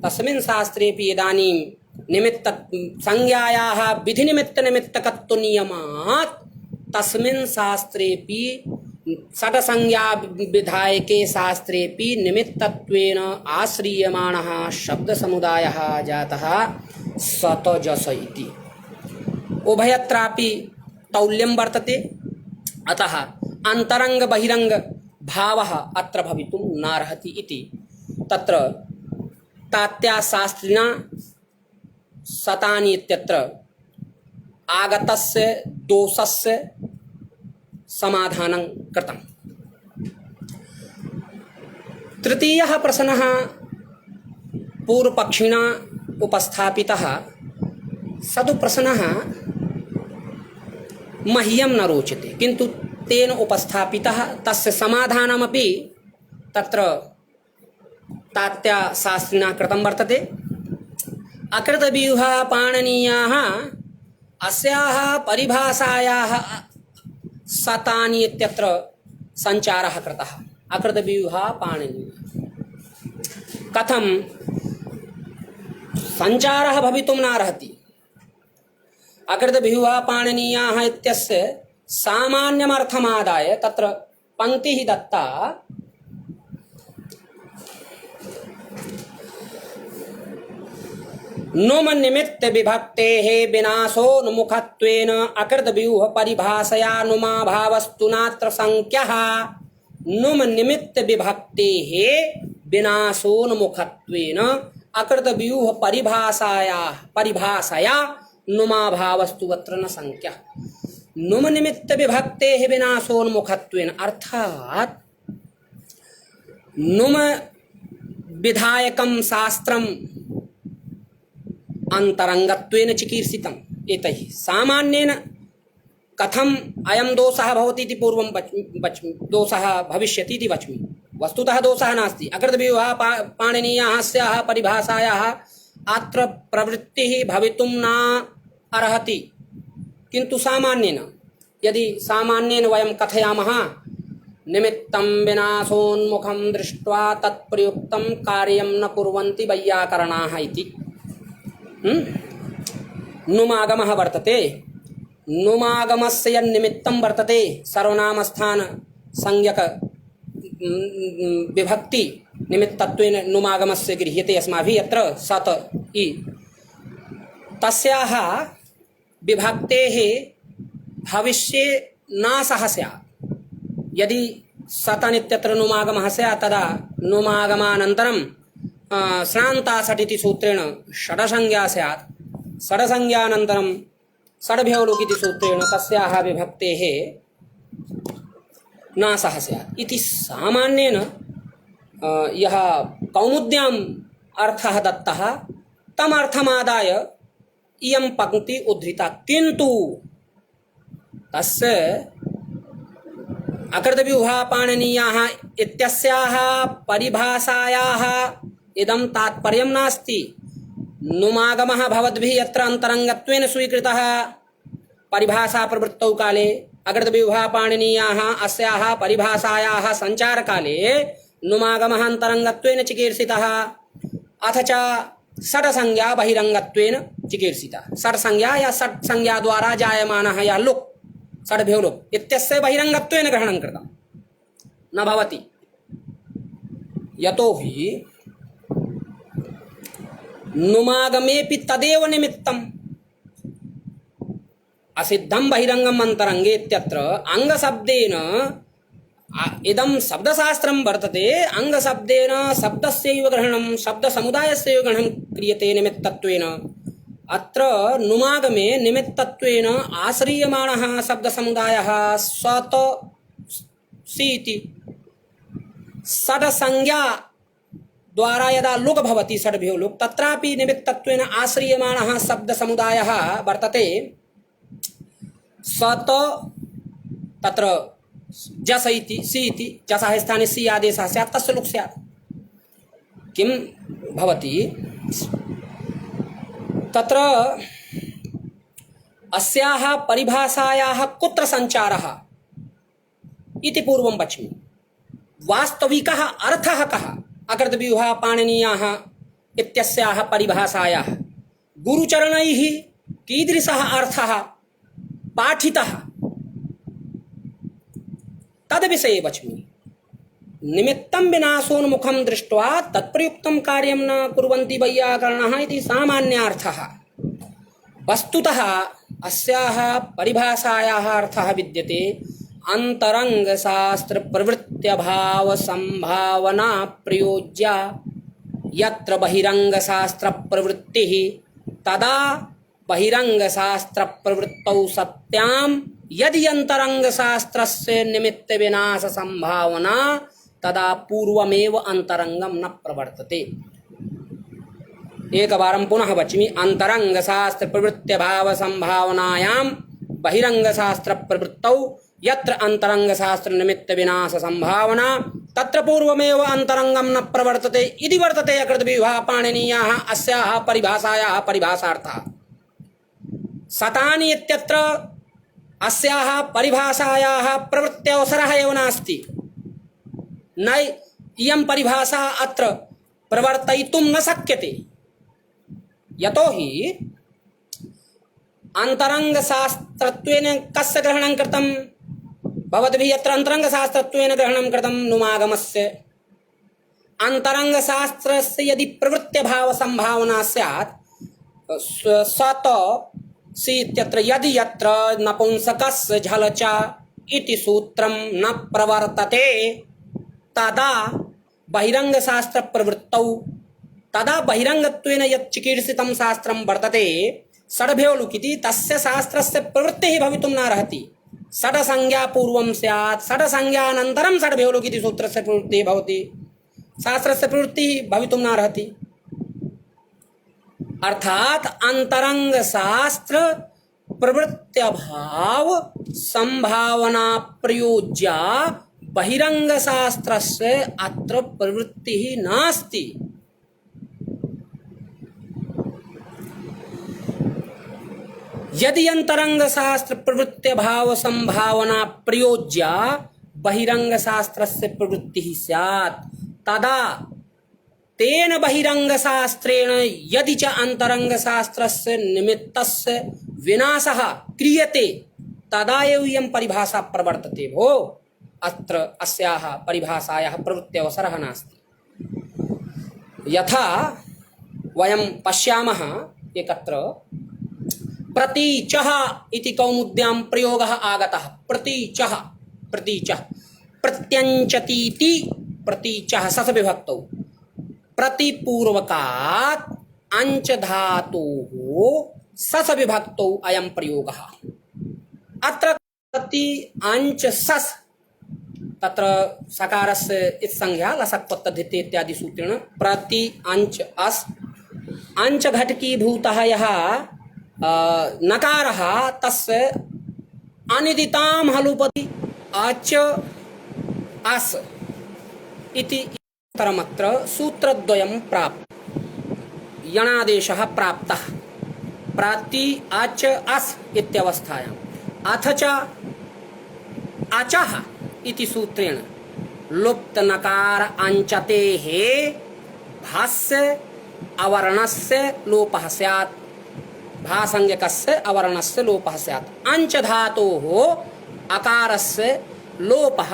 तस्मिन् शास्त्रेपि इदानीं निमित्त संज्ञायाः विधिनिमित्तनिमित्तकत्वनियमात् तस्मिन् शास्त्रेपि षट्संज्ञा विधायके शास्त्रेपि निमित्तत्वेन आश्रीयमाणः शब्दसमुदायः जातः सतजस इति। उभयत्रापि तौल्यं वर्तते। अतः अंतरंग बहिरंग भावः अत्र भवितुं नार्हति इति तत्र तात्याशास्त्रिणा शतानि इत्यत्र आगतस्य दोषस्य समाधानं कृतं। तृतीयः प्रश्नः पूर्वपक्षिणा उपस्थापितः। स तु प्रश्नः मह्यं न रोचते, किन्तु तेन उपस्थापितः तस्य समाधानमपि तत्र तात्याशास्त्रिणा कृतं वर्तते। अकृतव्यूहा पाणिनीयाः अस्याः परिभाषायाः शतानि इत्यत्र संचारः कृतः। अकृतव्यूहा पाणिनीयः कथं संचारः भवितुं नार्हति। अकृतव्यूहा पाणिनीयाः इत्यस्य सामान्यमर्थमादाय तत्र पंक्तिः दत्ता। नुम निमित्त विभक्तेः विनाशोन्मुखत्वेन अकृतव्यूह परिभाषया नुमा भावस्तु नात्र संख्यः। नुम निमित्त विभक्तेः विनाशोन्मुखत्वेन अकृतव्यूह परिभाषया नुमा भावस्तु अत्र न संख्यः। नुम निमित्त विभक्तेः विनाशोन्मुखत्वेन अर्थात् नुम विधायकं शास्त्रम् अंतरंगत्वेन चिकीर्षितम्। एतैः सामान्येन कथम् अयं दोषः भवति इति पूर्वं दोषः भविष्यति इति वच्मि। वस्तुतः दोषः नास्ति। अकृतव्यूहा पाणिनीयाः अस्याः परिभाषायाः अत्र प्रवृत्तिः भवितुं न अर्हति, किन्तु सामान्येन यदि सामान्येन वयं कथयामः निमित्तं विनाशोन्मुखं दृष्ट्वा तत्प्रयुक्तं कार्यं न कुर्वन्ति वैयाकरणाः इति। नुमागमः वर्तते। नुमागमस्य यन्निमित्तं वर्तते सर्वनामस्थान संज्ञक विभक्ति निमित्तत्वेन नुमागमस्य गृह्यते अस्माभिः अत्र सत इ। तस्याः विभक्तेः भविष्ये नाशः स्यात्। यदि सतन् इत्यत्र नुमागमः स्यात् तदा नुमागमानन्तरं श्रान्तासट् इति सूत्रेण षड्संज्ञा स्यात्। षड्संज्ञानन्तरं षड्भ्यो लुक् इति सूत्रेण तस्याः विभक्तेः नाशः स्यात् इति सामान्येन यः कौमुद्याम् अर्थः दत्तः तम् अर्थमादाय इयं पंक्ति उद्धृता। किन्तु तस्य अकृतव्यूहा पाणिनीयाः इत्यस्याः परिभाषायाः इदं तात्पर्यं नास्ति। नुमागमः भवद्भिः यत्र अंतरंगत्वेन स्वीकृतः परिभाषा प्रवृत्तौ काले अकृतव्यूहा पाणिनीयाः अस्याः परिभाषायाः संचारकाले नुमागमः अंतरंगत्वेन चिकीर्षितः। अथ च षड्संज्ञा बहिरंगत्वेन चिकीर्षिता। षड्संज्ञा या षड्संज्ञा द्वारा जायमानः यः लुक् षड्भ्यो लुक् इत्यस्य बहिरंगत्वेन ग्रहणं कृतं न भवति। यतोहि नुमागमेपि तदेव निमित्तम्। असिद्धं बहिरंगम अंतरंगे इत्यत्र अंगशब्देन इदं शब्दशास्त्रं वर्तते। अंगशब्देन शब्दस्यैव ग्रहणं शब्दसमुदायस्यैव ग्रहणं क्रियते निमित्तत्वेन। अत्र नुमागमे निमित्तत्वेन आश्रीयमाणः शब्दसमुदायः स्वत सीति षड्संज्ञा द्वारा यदा लुक भवति षड्भ्यो लुक तत्रापि निमित्तत्वेन आश्रीयमाणः शब्दसमुदायः वर्तते। स्वत तत्र जस इति सी इति जसः स्थाने सी आदेशः स्यात् तस्य लुक् स्यात्। किं भवति तत्र अस्याः परिभाषायाः कुत्र सञ्चारः इति पूर्वं वच्मि। वास्तविकः अर्थः कः अकृतव्यूहः पाणिनीयः इत्यस्याः परिभाषायाः गुरुचरणैः कीदृशः अर्थः पाठितः तद्विषये वच्मि। निमित्तं विनाशोन्मुखं दृष्ट्वा तत्प्रयुक्तं कार्यं न कुर्वन्ति वैयाकरणः इति सामान्यार्थः। वस्तुतः अस्याः परिभाषायाः अर्थः विद्यते अन्तरङ्गशास्त्रप्रवृत्त्यभावसम्भावना प्रयोज्या यत्र बहिरङ्गशास्त्रप्रवृत्तिः तदा बहिरङ्गशास्त्रप्रवृत्तौ सत्यां यदि अन्तरङ्गशास्त्रस्य निमित्तविनाशसम्भावना तदा पूर्वमेव अन्तरङ्गं न प्रवर्तते। एकवारं पुनः वच्मि। अन्तरङ्गशास्त्रप्रवृत्त्यभावसम्भावनायां बहिरङ्गशास्त्रप्रवृत्तौ यत्र अन्तरङ्गशास्त्रनिमित्तविनाशसम्भावना तत्र पूर्वमेव अन्तरङ्गं न प्रवर्तते इति वर्तते अकृतव्यूहः पाणिनीयः अस्याः परिभाषायाः परिभाषार्थः। सतानि इत्यत्र अस्याः परिभाषायाः प्रवृत्त्यवसरः एव नास्ति। न इयं परिभाषा अत्र प्रवर्तयितुं न शक्यते। यतोहि अन्तरङ्गशास्त्रत्वेन कस्य ग्रहणं कृतं भवद्भिः अत्र अन्तरङ्गशास्त्रत्वेन ग्रहणं कृतं नुमागमस्य। अन्तरङ्गशास्त्रस्य यदि प्रवृत्त्यभावसम्भावना स्यात् सत सी इत्यत्र यदि यत्र नपुंसकस्य झल च इति सूत्रं न प्रवर्तते तदा बहिरङ्गशास्त्रप्रवृत्तौ तदा बहिरङ्गत्वेन यत् चिकीर्षितं शास्त्रं वर्तते षड्भ्यो लुक् इति तस्य शास्त्रस्य प्रवृत्तिः भवितुं न अर्हति। षड्संज्ञा पूर्वं स्यात् षड्संज्ञानन्तरं षड्भ्यो लुक् इति सूत्रस्य प्रवृत्तिः भवति। शास्त्रस्य प्रवृत्तिः भवितुं न अर्हति। अर्थात अंतरंगशास्त्र प्रवृत्त्यभाव संभावना प्रयोज्या बहिरंगशास्त्रस्य अत्र प्रवृत्तिः नास्ति। यदि अंतरंगशास्त्र प्रवृत्त्यभाव संभावना प्रयोज्या बहिरंगशास्त्रस्य प्रवृत्तिः स्यात् तदा तेन बहिरंगशास्त्रेण यदि च अंतरंगशास्त्रस्य निमित्तस्य विनाशः क्रियते तदा एव इयं परिभाषा प्रवर्तते भो। अत्र अस्याः परिभाषायाः प्रवृत्त्यवसरः नास्ति। यथा वयं पश्यामः एकत्र प्रतीचः इति कौमुद्यां प्रयोगः आगतः। प्रतीचः प्रतीचः प्रत्यञ्चतीति प्रतीचः सस विभक्तौ प्रतिपूर्वकात् अंच धातोः सस विभक्तौ अयं प्रयोगः। अत्र प्रति अंच सस तत्र सकारस्य इत्संज्ञा लसक्पत्तधिते इत्यादि सूत्रेण प्रति अंच अस् अंच घटकीभूतः यः नकारः तस्य अनिदितां हलुपति अच अस् इति तरमत्र सूत्रद्वयं प्राप्त यणादेशः प्राप्तः प्राति अच अस् इत्यवस्थायाम् अथ च अचः इति सूत्रेण लुप्त नकार अंचतेः भास्य अवर्णस्य लोपः स्यात् भासंज्ञकस्य अवर्णस्य लोपः स्यात् अंच धातोः अकारस्य लोपः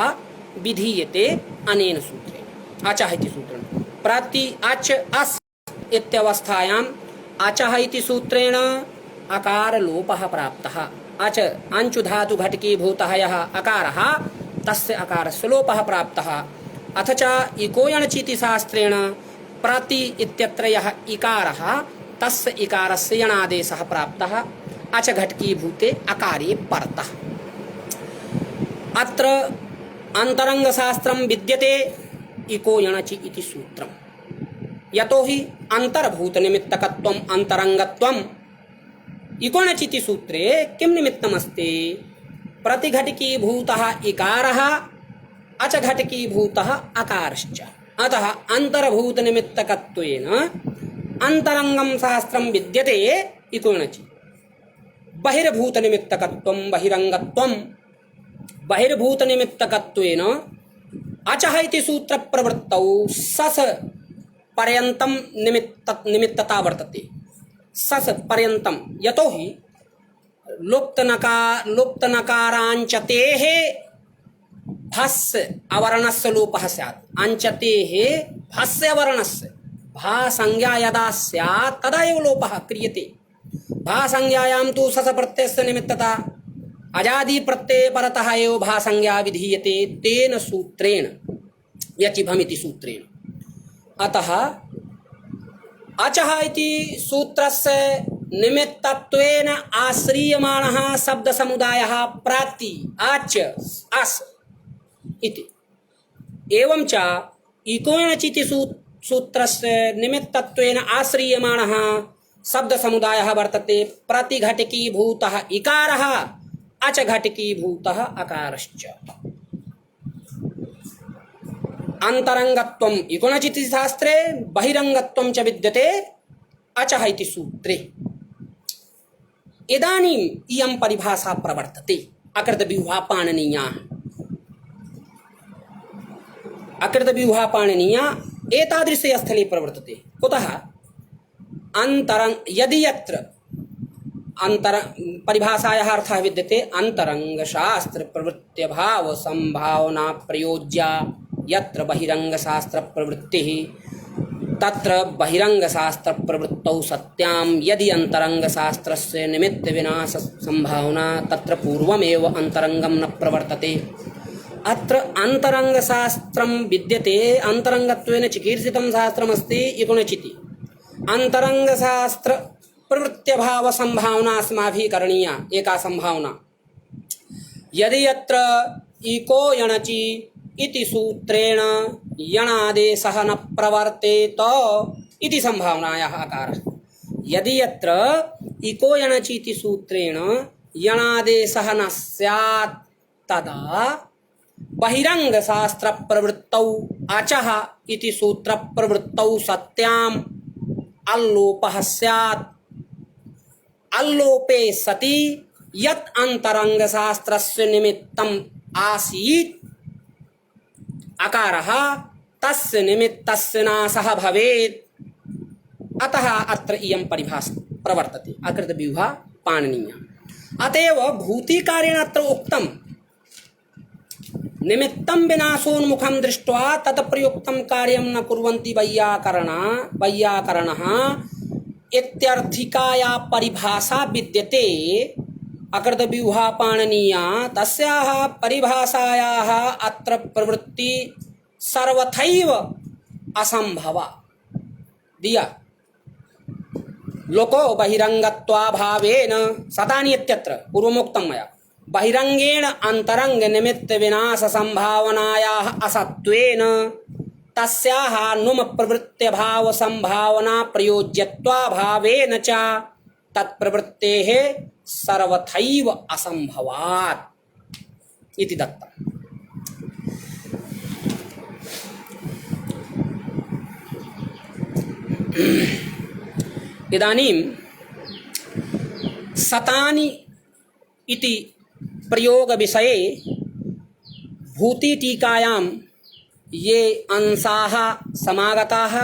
विधीयते अनेन सूत्रेण अचः इति सूत्रेण प्रति अच अस् इत्यवस्थायाम् अचः इति सूत्रेण अकार लोपः प्राप्तः अच अंचु धातु घटकी भूतः यः अकारः तस्य अकारस्य लोपः प्राप्तः। अथ च इकोयणचीति शास्त्रेण प्रति इत्यत्र यः इकारः तस्य इकारस्य यणादेशः प्राप्तः। अच घटकी भूते अकारे परतः। अत्र अंतरंगशास्त्रं विद्यते इकोयणचि इति सूत्रम्। यतो हि अंतर्भूतनिमित्तकत्वम् अंतरंगत्वम् इकोणचिति सूत्रे किं निमित्तमस्ति? प्रतिघटिकीभूतः इकारः अचघटिकीभूतः अकारश्च। अतः अंतर्भूतनिमित्तकत्वेन अंतरंगं शास्त्रं विद्यते इकोणचि। बहिर्भूतनिमित्तकत्वं बहिरंगत्वं बहिर्भूतनिमित्तकत्वेन अचः इति सूत्रप्रवृत्तौ सस् पर्यन्तं निमित्तता वर्तते। सस् पर्यन्तं यतो हि लुप्तनकाराञ्चतेः भस्य अवर्णस्य लोपः स्यात्। अञ्चतेः भस्य अवर्णस्य भा संज्ञा यदा स्यात् तदा एव लोपः क्रियते। भा संज्ञायां तु सस् प्रत्ययस्य निमित्तता अजादि प्रत्यय परतः एव भा संज्ञा विधीयते तेन सूत्रेण यचिभमिति सूत्रेण। अतः अचः इति सूत्रस्य निमित्तत्वेन आश्रीयमाणः शब्दसमुदायः प्राति आच अस् इति। एवं च इकोणचिति सूत्रस्य निमित्तत्वेन आश्रीयमाणः शब्दसमुदायः वर्तते प्रतिघटिकीभूतः इकारः अचघटिकीभूतः अकारश्च। अंतरंगत्वम् इकोणचिति शास्त्रे बहिरंगत्वं च विद्यते अचः इति सूत्रे। इदानीम् इयं परिभाषा प्रवर्तते अकृतव्यूहा पाणिनीया। अकृतव्यूहा एतादृशे स्थले प्रवर्तते। कुतः? यदि यत्र परिभाषायाः अर्थः विद्यते अंतरंगशास्त्र प्रवृत्त्यभाव संभावना प्रयोज्या यत्र बहिरंगशास्त्र प्रवृत्तिः तत्र बहिरंगशास्त्र प्रवृत्तौ सत्यां यदि अंतरंगशास्त्रस्य निमित्त विनाश संभावना तत्र पूर्वमेव अंतरंगं न प्रवर्तते। अत्र अंतरंगशास्त्रं विद्यते। अंतरंगत्वेन चिकीर्षितं शास्त्रमस्ति इकोणचिति। अंतरंगशास्त्र प्रवृत्त्यभाव संभावना अस्माभिः करणीया एका संभावना। यदि यत्र इको यणचि इति सूत्रेण यणादेशः न प्रवर्तेत इति संभावनायाः आकारः। यदि यत्र इको यणचि इति सूत्रेण यणादेशः न स्यात् तदा बहिरंगशास्त्र प्रवृत्तौ अचः इति सूत्र प्रवृत्तौ सत्याम् अल्लोपः स्यात्। अल्लोपे सति यत् अंतरंगशास्त्रस्य निमित्तम् आसीत् अकारः तस्य निमित्तस्य नाशः भवेत्। अतः अत्र इयं परिभाषा प्रवर्तते अकृतव्यूहा पाणिनीया। अतएव भूतिकारेण अत्र उक्तं निमित्तं विनाशोन्मुखं दृष्ट्वा तत्प्रयुक्तं कार्यं न कुर्वन्ति वैयाकरणः इत्यर्थिकाया परिभाषा विद्यते अकृतव्यूहा पाणिनीया। तस्याः परिभाषायाः अत्र प्रवृत्ति सर्वथैव असंभवा दिया। लोको बहिरंगत्वाभावेन सतानि इत्यत्र पूर्वमुक्तं मया बहिरंगेण अंतरंग निमित्त विनाश संभावनायाः असत्वेन तस्याः नुम प्रवृत्ति भाव संभावना प्रयोज्यत्वाभावेन च तत्प्रवृत्तेः सर्वथैव असंभवात् इति दत्तम्। इदानीं सतानि इति प्रयोग विषये भूति टीकायां ये अंशाः समागताः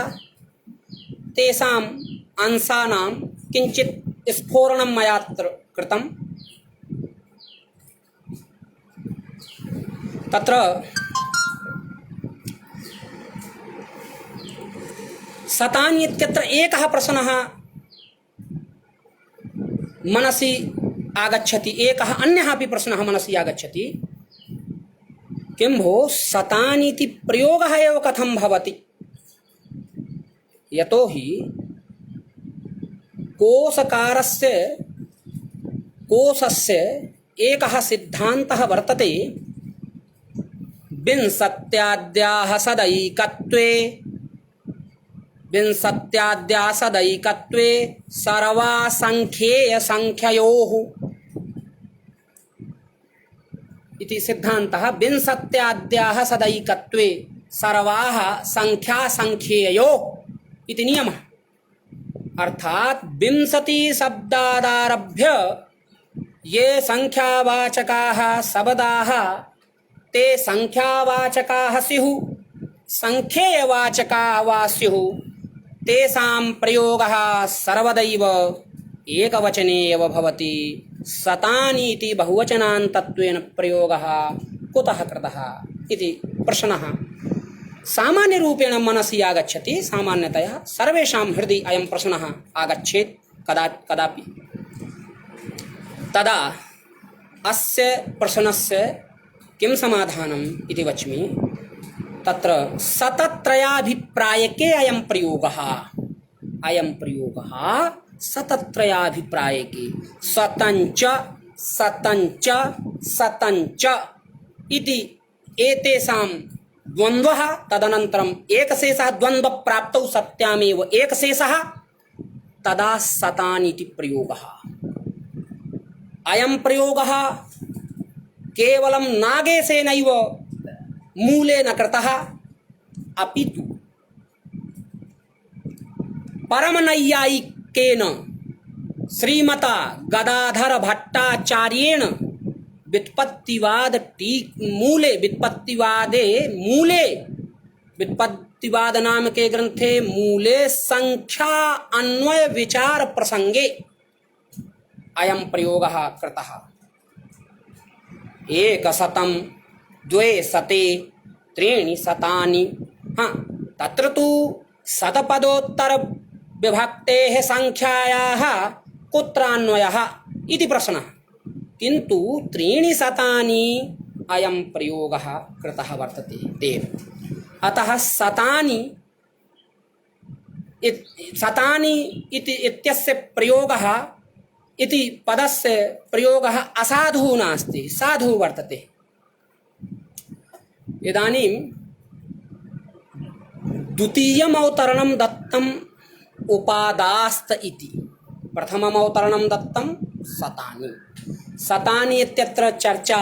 तेषाम् अंशानां किञ्चित् स्फोरणं मया कृतं। तत्र सतानि इत्यत्र एकः प्रश्नः मनसि आगच्छति, एकः अन्यः अपि प्रश्नः मनसि आगच्छति, किं भो सतानीति प्रयोगः एव कथं भवति? यतोहि कोशस्य एकः सिद्धान्तः वर्तते, विंशत्याद्याः सदैकत्वे सर्वासंख्येयसंख्ययोः इति सिद्धान्तः। विंशत्याद्याः सदैकत्वे सर्वाः संख्यासंख्येयोः इति नियमः। अर्थात 20 शब्दादारभ्य ये संख्यावाचकाः शब्दाः ते संख्यावाचकाः स्युः, संख्येयवाचकाः वा स्युः, तेषां प्रयोगः सर्वदैव एकवचने एव भवति। सतानि इति बहुवचनान्तत्वेन प्रयोगः कुतः कृतः इति प्रश्नः सामान्य रूपेण मनसि आगच्छति। सामान्यतया सर्वेषां हृदि अयं प्रश्नः आगच्छेत् कदापि। तदा अस्य प्रश्नस्य किं समाधानम् इति वच्मि। तत्र शतत्रयाभिप्रायके अयं प्रयोगः शतत्रयाभिप्रायके शतञ्च इति एतेषां द्वन्द्वः, तदनन्तरम् एकशेषः द्वन्द्वप्राप्तौ सत्यामेव एकशेषः, तदा शतानि इति प्रयोगः। अयं प्रयोगः केवलं नागेशेनैव मूलेन कृतः, अपितु परमनैयायिकेन श्रीमता गदाधर भट्टाचार्येण व्युत्पत्तिवाद नामके ग्रंथे मूले संख्या अन्वय विचार प्रसंगे अयं प्रयोगः कृतः। 100, 200, 300। तत्र तु शतपदोत्तर विभक्तेः संख्यायाः कुत्रान्वयः इति प्रश्नः, किन्तु 300 अयं प्रयोगः कृतः वर्तते तेन। अतः शतानि इत्यस्य प्रयोगः इति पदस्य प्रयोगः असाधुः नास्ति, साधुः वर्तते। इदानीं द्वितीयम् अवतरणं दत्तम् उपादास्त इति। प्रथमम् अवतरणं दत्तं शतानि इत्यत्र चर्चा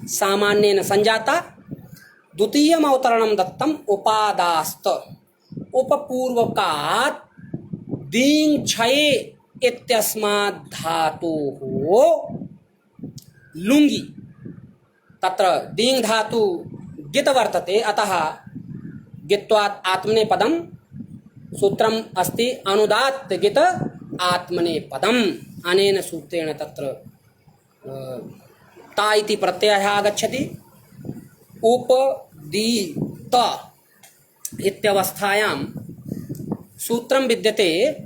सामान्येन संजाता। द्वितीयम् अवतरणं दत्तम् उपादास्त, उपपूर्वकात् दीङ् छये इत्यस्मात् धातोः लुङ्गि। तत्र दीङ् धातु गित वर्तते, अतः गित्वात् आत्मनेपदं सूत्रम् अस्ति, अनुदात्त गित आत्मनेपदम्। अनेन सूत्रेण तत्र ता इति प्रत्ययः आगच्छति। उपदीत इत्यवस्थायां सूत्रं विद्यते,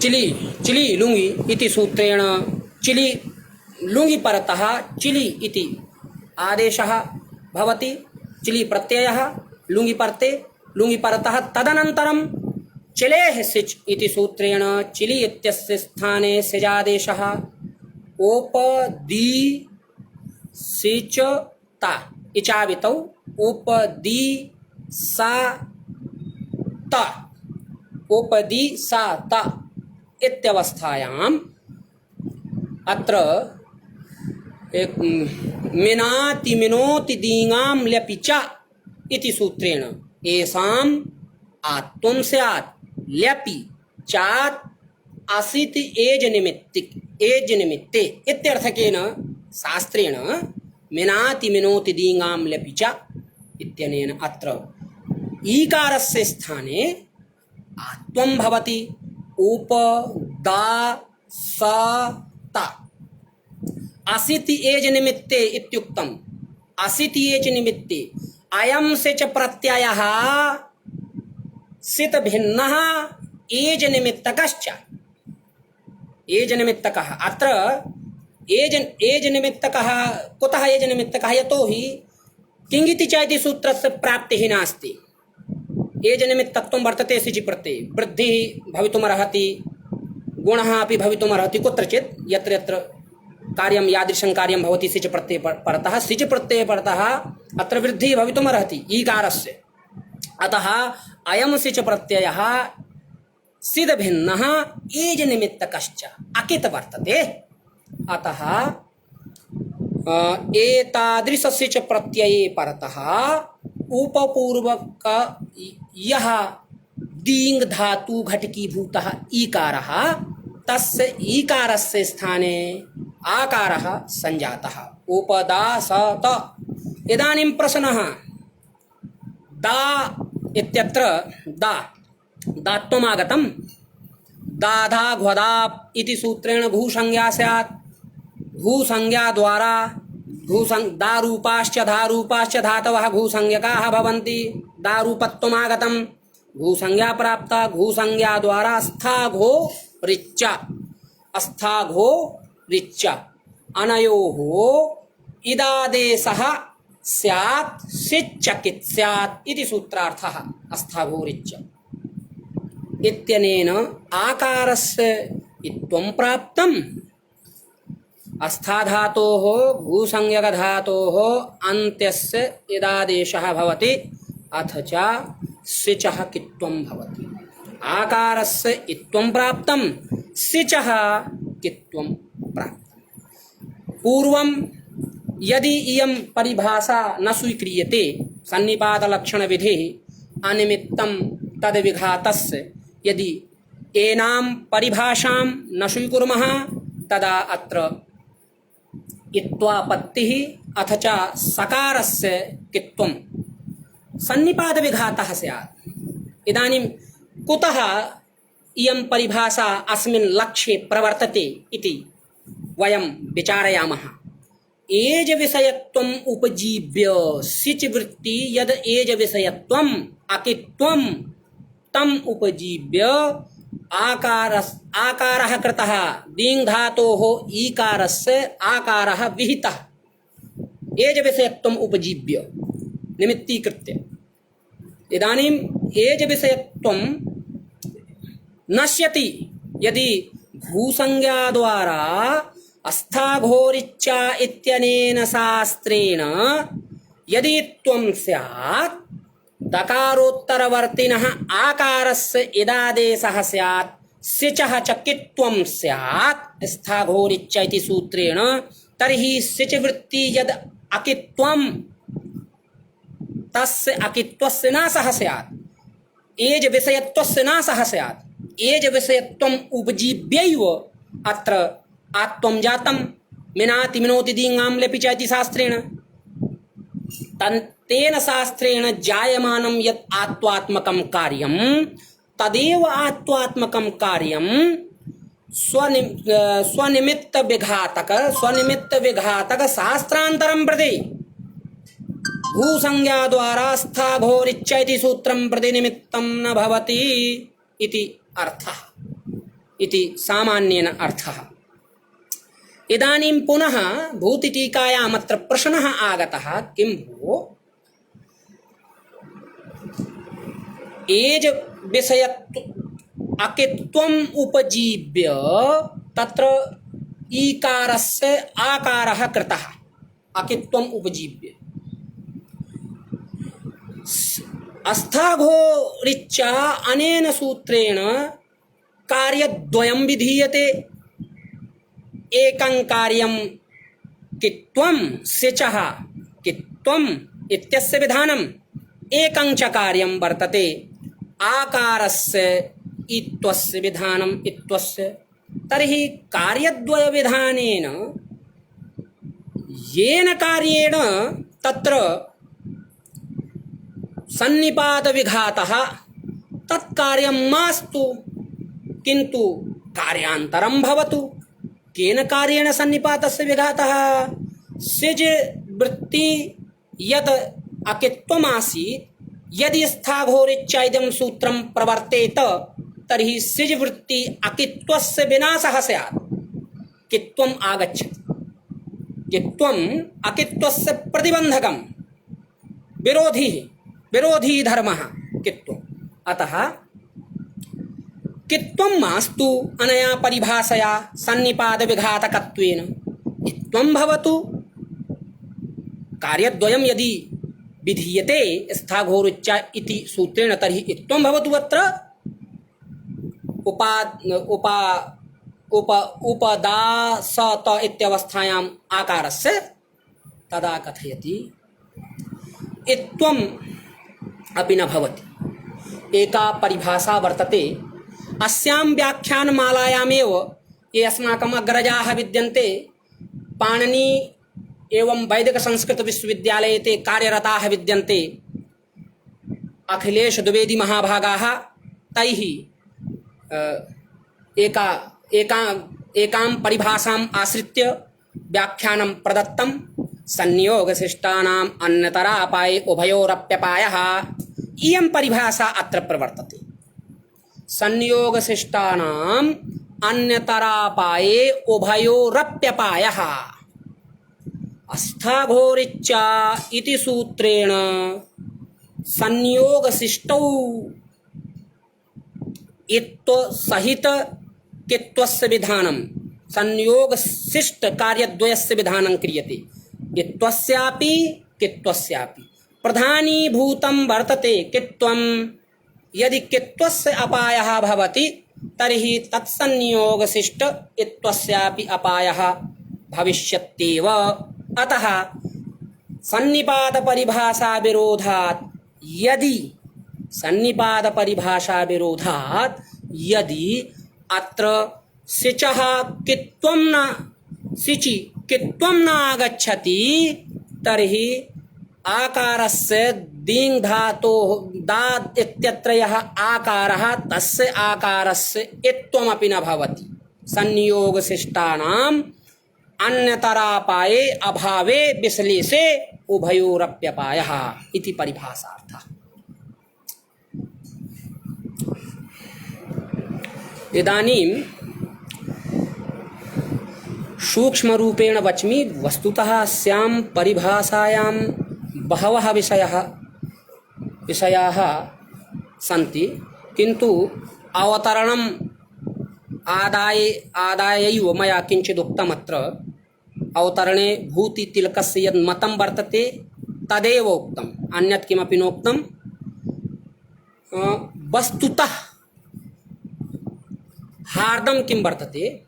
चिलि लुङ्गि इति सूत्रेण चिलि लुङ्गि परतः चिलि इति आदेशः भवति। चिलि प्रत्ययः लुङ्गि परतः, तदनन्तरं चिलेः सिच् इति सूत्रेण चिलि इत्यस्य स्थाने सिजादेशः उपदी सिच ता इचावितौ उपदी सा त इत्यवस्थायाम् अत्र मिनाति मिनोति दीङां ल्यपि च इति सूत्रेण येषाम् आत्वं स्यात् ल्यपि चात् असिति एज निमित्ते इत्यर्थकेन शास्त्रेण मिनाति मिनोति दीङां ल्यपि च इत्यनेन अत्र ईकारस्य स्थाने आत्वं भवति। उपदासत असिति एज निमित्ते इत्युक्तम्। असिति एज निमित्ते अयं सिच प्रत्ययः सित भिन्नः एज निमित्तकश्च। एज निमित्तकः अत्र एज निमित्तकः कुतः एज निमित्तकः यतोहि किङिति च इति सूत्रस्य प्राप्तिः नास्ति। एज निमित्तत्वं वर्तते सिचि प्रत्यये वृद्धिः भवितुमर्हति गुणः अपि भवितुमर्हति कुत्रचित् यत्र यत्र कार्यं यादृशं कार्यं भवति सिच प्रत्यये परतः सिच प्रत्यये परतः अत्र वृद्धिः भवितुमर्हति ईकारस्य। अतः अयं सिच प्रत्ययः सिद् भिन्नः एज निमित्तकश्च अकित् वर्तते। अतः एतादृशस्य च प्रत्यये परतः उपपूर्वक यः दीङ् धातु घटिकीभूतः ईकारः तस्य ईकारस्य स्थाने आकारः संजातः उपदासत। इदानीं प्रश्नः दा इत्यत्र दात्वमागतं दाधा घ्वदा इति सूत्रेण घूसंज्ञा स्यात्। घूसंज्ञा द्वारा दारूपाश्च धातवः घूसंज्ञकाः भवन्ति। दारूपत्वमागतं घूसंज्ञा प्राप्ता घूसंज्ञा द्वारा स्थाघो रिच्च अनयोः इदादेशः स्यात् सिच्चकित् स्यात् इति सूत्रार्थः अस्थाघो रिच्च इत्यनेन आकारस्य इत्वं प्राप्तम्। अस्थाधातोः भूसंज्ञकधातोः अन्त्यस्य इदादेशः भवति अथ च सिचः कित्वं भवति। आकारस्य इत्वं प्राप्तं सिचः कित्वं प्राप्तं। पूर्वं यदि इयं परिभाषा न स्वीक्रियते सन्निपातलक्षणविधिः अनिमित्तं तद्विघातस्य यदि एनां परिभाषां न स्वीकुर्मः तदा अत्र इत्वापत्तिः अथ च सकारस्य कित्वं सन्निपातविघातः स्यात्। इदानीं कुतः इयं परिभाषा अस्मिन् लक्ष्ये प्रवर्तते इति वयं विचारयामः। एज विषयत्वम् उपजीव्य सिच वृत्ति यद एज विषयत्वम् अकित्वं तम् उपजीव्य आकारः कृतः दीङ् धातोः ईकारस्य आकारः विहितः एज विषयत्वम् उपजीव्य निमित्तीकृत्य। इदानीम् एज विषयत्वं नश्यति यदि भूसंज्ञा द्वारा अस्थाघोरिच्चा इत्यनेन शास्त्रेण यदि त्वं स्यात् दकारोत्तरवर्तिनः आकारस्य इदादेशः स्यात् सिचः च कित्वं स्यात् स्थाघोरिच्च इति सूत्रेण तर्हि सिचवृत्ति यद् अकित्वं तस्य अकित्वस्य नाशः स्यात् एज विषयत्वस्य नाशः स्यात्। एज विषयत्वम् उपजीव्यैव अत्र आत्वं जातं मिनाति मिनोति दीङां लेपि च इति शास्त्रेण तेन शास्त्रेण जायमानं यत् आत्वात्मकं कार्यं तदेव आत्वात्मकं कार्यं स्वनिमित्त विघातक शास्त्रान्तरं प्रति भूसंज्ञा द्वारा स्थाघोरिच्च इति सूत्रं प्रति निमित्तं न भवति इति अर्थः इति सामान्येन अर्थः। इदानीं पुनः भूतिटीकायाम् अत्र प्रश्नः आगतः किं भो एज विषयत्व अकित्वम् उपजीव्य तत्र ईकारस्य आकारः कृतः अकित्वम् उपजीव्य अस्थाघोरिच्चा अनेन सूत्रेण कार्यद्वयं विधीयते। एकं कार्यं कित्वं सिचः कित्वम् इत्यस्य विधानम् एकं च कार्यं वर्तते आकारस्य इत्वस्य विधानम् इत्वस्य। तर्हि कार्यद्वय विधानेन येन कार्येण तत्र सन्निपात विघातः तत्कार्यं मास्तु किन्तु कार्यान्तरं भवतु। केन कार्येण सन्निपातस्य विघातः सिज वृत्ति यद अकित्वमासीत् यदि स्थाघोरिच्च इदं सूत्रं प्रवर्तेत तर्हि सिज वृत्ति अकित्वस्य विनाशः स्यात्। कित्वम् आगच्छति, कित्वम् अकित्वस्य प्रतिबन्धकं, विरोधी धर्मः कित्वम्। अतः कित्वं मास्तु अनया परिभाषया सन्निपात विघातकत्वेन इत्वं भवतु। कार्यद्वयं यदि विधीयते स्थाघोरुच्चा इति सूत्रेण तर्हि इत्वं भवतु अत्र उपदासत इत्यवस्थायाम् आकारस्य तदा कथयति इत्वम् अपि न भवति। एका परिभाषा वर्तते अस्यां व्याख्यानमालायामेव ये अस्माकम् अग्रजाः विद्यन्ते, पाणिनि एवं वैदिक संस्कृत विश्वविद्यालये ते कार्यरताः विद्यन्ते, अखिलेश द्विवेदी महाभागाः, तैः एकां परिभाषाम् आश्रित्य व्याख्यानं प्रदत्तं। संयोगशिष्टानाम् अन्यतरापाये उभयोरप्यपायः, इयं परिभाषा अत्र प्रवर्तते। संयोगशिष्टानाम् अन्यतरापाये उभयोरप्यपायः अस्थाघोरिच्चा इति सूत्रेण संयोगशिष्टौ इत्वसहित कित्वस्य विधानं, संयोगशिष्ट कार्यद्वयस्य विधानं क्रियते। इत्वस्यापि कित्वस्यापि प्रधानीभूतं वर्तते कित्वं। यदि कित्वस्य अपायः भवति तर्हि तत्संयोगशिष्ट इत्वस्यापि अपायः भविष्यत्येव। अतः सन्निपात परिभाषा विरोधात् यदि अत्र सिचः कित्वं न आगच्छति तर्हि आकारस्य दीङ् धातोः दाद् इत्यत्र यः आकारः तस्य आकारस्य इत्वमपि न भवति। संयोगशिष्टानाम् अन्यतरापाये अभावे विश्लेषे उभयोरप्यपायः इति परिभाषार्थः। इदानीं सूक्ष्मरूपेण वच्मि। वस्तुतः अस्यां परिभाषायां बहवः विषयाः सन्ति, किन्तु अवतरणम् आदायैव मया किञ्चित् उक्तमत्र। अवतरणे भूतितिलकस्य यद् मतं वर्तते तदेव उक्तम्, अन्यत् किमपि नोक्तं। वस्तुतः हार्दं किं वर्तते,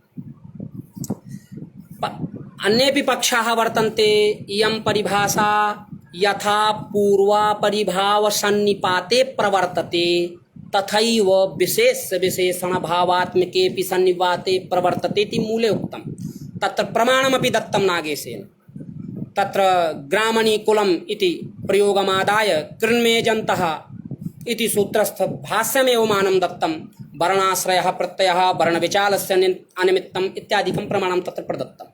अन्येपि पक्षाः वर्तन्ते। इयं परिभाषा यथा पूर्वापरिभावसन्निपाते प्रवर्तते तथैव विशेषणभावात्मकेऽपि सन्निपाते प्रवर्तते इति मूले उक्तं। तत्र प्रमाणमपि दत्तं नागेशेन। तत्र ग्रामणीकुलम् इति प्रयोगमादाय कृन्मेजन्तः इति सूत्रस्थ भाष्यमेव मानं दत्तं। वर्णाश्रयः प्रत्ययः वर्णविचालस्य अनिमित्तम् इत्यादिकं प्रमाणं तत्र प्रदत्तम्।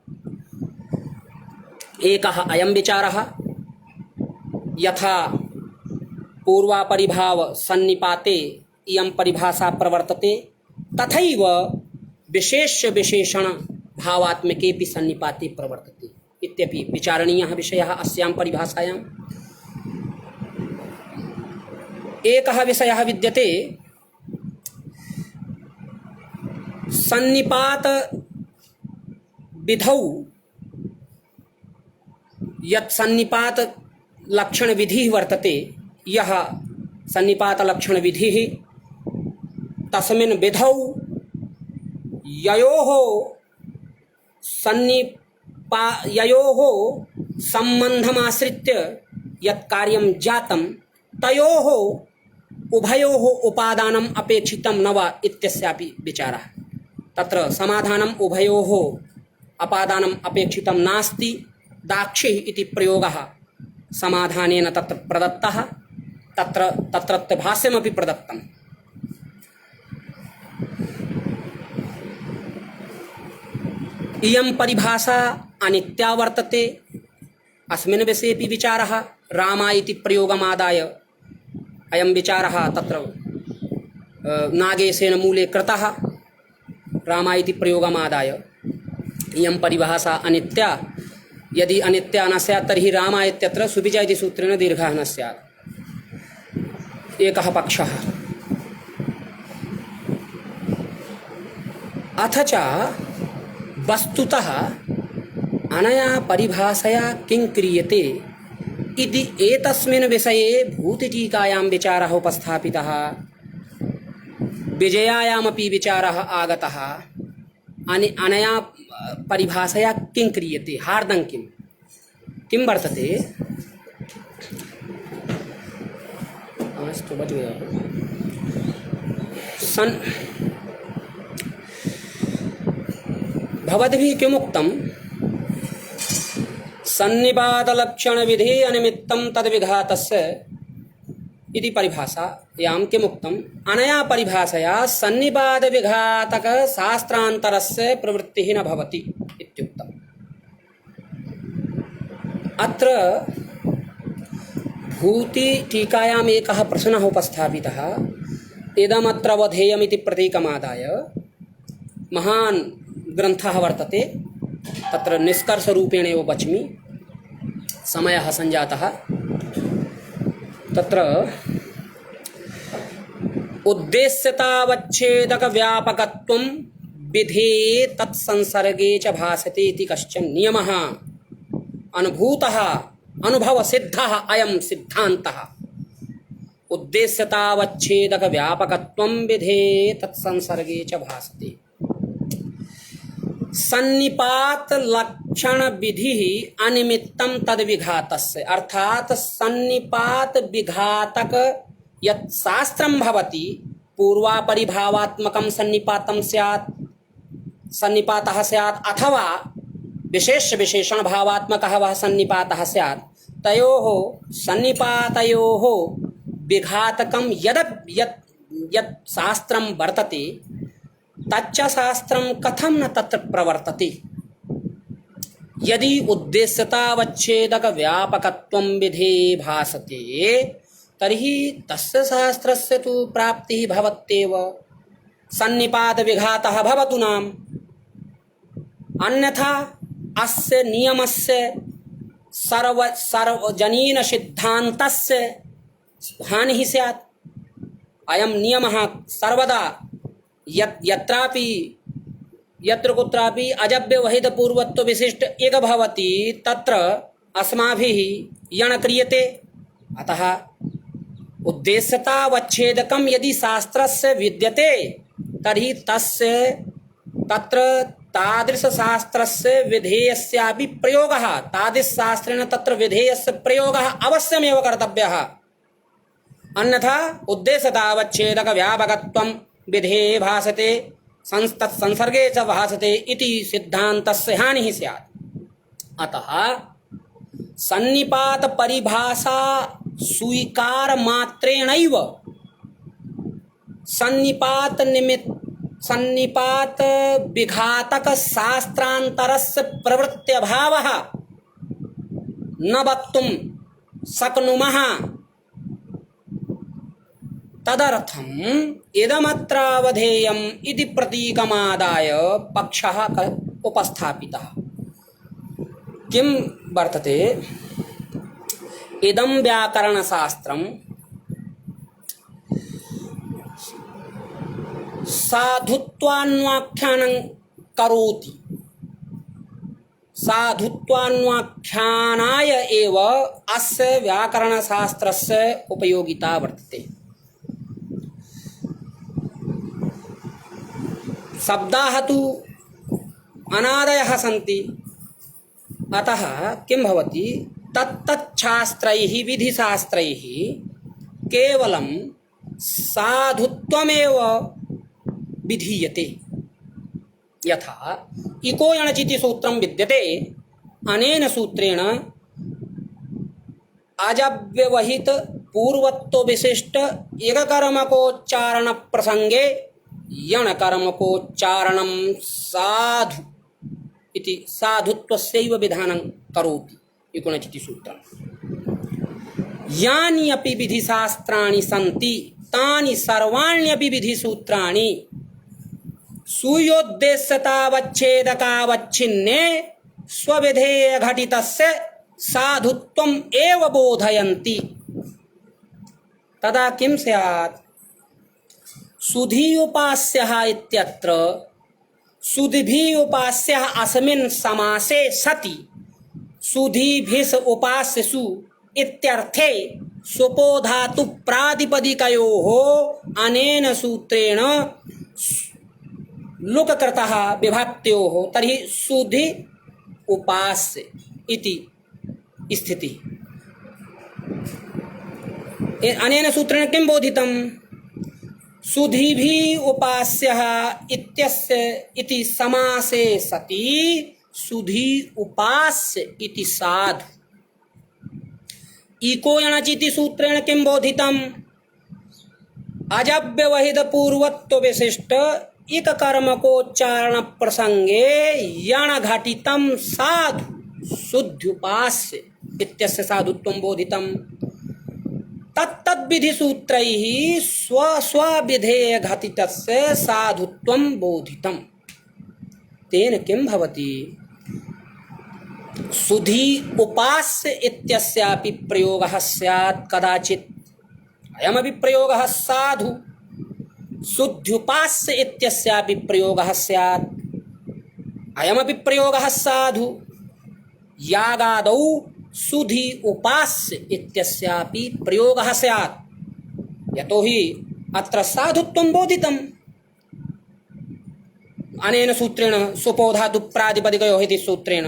एकः अयं विचारः, यथा पूर्वापरिभाव सन्निपाते इयं परिभाषा प्रवर्तते तथैव विशेष्य विशेषण भावात्मकेऽपि सन्निपाते प्रवर्तते इत्यपि विचारणीयः विषयः अस्यां परिभाषायाम्। एकः विषयः विद्यते, सन्निपात विधौ यत् सन्निपात लक्षण विधिः वर्तते, यः सन्निपात लक्षण विधिः तस्मिन् विधौ ययोः सम्बन्धमाश्रित्य यत् कार्यं जातं तयोः उभयोः उपादानम् अपेक्षितं न वा इत्यस्यापि विचारः। तत्र समाधानम् उभयोः उपादानम् अपेक्षितं नास्ति, दाक्षिः इति प्रयोगः समाधानेन तत्र प्रदत्तः। तत्रत्य भाष्यमपि प्रदत्तम्। इयं परिभाषा अनित्या वर्तते। अस्मिन् विषयेऽपि विचारः रामा इति प्रयोगमादाय अयं विचारः तत्र नागेशेन मूले कृतः रामा इति प्रयोगमादाय इयं परिभाषा अनित्या। यदि अनित्या न स्यात् तर्हि रामा इत्यत्र सुविजा इति सूत्रेण दीर्घः न स्यात्। एकः पक्षः। अथ च वस्तुतः अनया परिभाषया किं क्रियते इति एतस्मिन् विषये भूतिटीकायां विचारः उपस्थापितः, विजयायामपि विचारः आगतः। अनया परिभाषया किं क्रियते, हार्दं किं वर्तते। अस्तु, बच गया। भवद्भिः किमुक्तं सन्निपातलक्षणविधि अनिमित्तं तद्विघातस्य इति परिभाषायां किमुक्तम् अनया परिभाषया सन्निपातविघातक शास्त्रान्तरस्य प्रवृत्तिः न भवति इत्युक्तम्। अत्र भूतिटीकायाम् एकः प्रश्नः उपस्थापितः। इदमत्र अवधेयमिति प्रतीकमादाय महान् ग्रन्थः वर्तते, तत्र निष्कर्षरूपेण एव वच्मि, समयः सञ्जातः। तत्र उद्देश्यतावच्छेदकव्यापकत्वं विधेये तत्संसर्गे च भासते इति कश्चन नियमः अनुभूतः अनुभवसिद्धः अयं सिद्धान्तः। उद्देश्यतावच्छेदकव्यापकत्वं विधेये तत्संसर्गे च भासते। सन्निपात लक्षण विधि अनिमित्तं तद्विघातस्य, अर्थात सन्निपात विघातक यत् शास्त्रं भवति पूर्वापरिभावात्मकं सन्निपातं स्यात्, सन्निपातः स्यात्, अथवा विशेष विशेषण भावात्मकः वः सन्निपातः स्यात्। तयोः सन्निपातयोः विघातकं यत् शास्त्रं वर्तते तच्च शास्त्रं कथं न तत्र प्रवर्तते। यदि उद्देश्यतावच्छेदक व्यापकत्वं विधेये भासते तर्हि तस्य शास्त्रस्य तु प्राप्तिः भवत्येव, सन्निपात विघातः भवतु नाम। अन्यथा अस्य नियमस्य सर्वजनीन सिद्धान्तस्य हानिः स्यात्। अयं नियमः सर्वदा यत्र कुत्रापि अजव्यवहित पूर्वत्व विशिष्ट एक भवति तत्र अस्माभिः यण क्रियते। अतः उद्देश्यतावच्छेदकं यदि शास्त्रस्य विद्यते तर्हि तत्र तादृशशास्त्रस्य विधेयस्यापि प्रयोगः, तादृशशास्त्रेण तत्र विधेयस्य प्रयोगः अवश्यमेव कर्तव्यः। अन्यथा उद्देश्यतावच्छेदक व्यापकत्वं विधेये भासते तत्संसर्गे च भासते इति सिद्धान्तस्य हानिः स्यात्। अतः सन्निपात परिभाषा स्वीकार मात्रेणैव सन्निपात विघातक शास्त्रान्तरस्य प्रवृत्त्यभावः न वक्तुं शक्नुमः। तदर्थम् इदमत्रावधेयम् इति प्रतीकमादाय पक्षः उपस्थापितः। किं वर्तते? इदं व्याकरणशास्त्रं साधुत्वान्वाख्यानं करोति, साधुत्वान्वाख्यानाय एव अस्य व्याकरणशास्त्रस्य उपयोगिता वर्तते। शब्दाः तु अनादयः सन्ति, अतः किं भवति तत्तच्छास्त्रैः विधिशास्त्रैः केवलं साधुत्वमेव विधीयते। यथा इको यणचिति सूत्रं विद्यते, अनेन सूत्रेण अजव्यवहित पूर्वत्व विशिष्ट एककर्मकोच्चारण प्रसंगे यणकर्मकोच्चारणं साधु इति साधुत्वस्यैव विधानं करोति इकोणचिति सूत्रम्। यानि अपि विधिशास्त्राणि सन्ति तानि सर्वाण्यपि विधिसूत्राणि सूयोद्देश्यतावच्छेदकावच्छिन्ने स्वविधेय घटितस्य साधुत्वम् एव बोधयन्ति। तदा किं स्यात्? सुधी उपास्यः इत्यत्र सुधिभिः उपास्यः अस्मिन् समासे सति सुधीभिः उपास्यसु इत्यर्थे सुपो धातु प्रातिपदिकयोः अनेन सूत्रेण लुककृतः विभक्त्योः तर्हि सुधि उपास्य इति स्थिति। अनेन सूत्रेण किं बोधितं? सुधीभिः उपास्यः इत्यस्य इति समासे सति सुधी उपास्य इति साधु। इको यणचिति सूत्रेण किं बोधितम्? अजव्यवहित पूर्वत्व विशिष्ट इक कर्मकोच्चारण प्रसंगे यण घटितं साधु शुद्ध्युपास्य इत्यस्य साधुत्वं बोधितम्। तत्तद्विधि सूत्रैः स्वस्वविधेय घटितस्य साधुत्वं बोधितम्। तेन किं भवति? सुधी उपास्य इत्यस्यापि प्रयोगः स्यात् कदाचित्। अयमपि प्रयोगः साधु। शुद्ध्युपास्य इत्यस्यापि प्रयोगः स्यात्। अयमपि प्रयोगः साधु। यागादौ सुधी उपास्य इत्यस्यापि प्रयोगः स्यात्। यतोहि अत्र साधुत्वं बोधितम् अनेन सूत्रेण सुपोधातु प्रातिपदिकयोः इति सूत्रेण।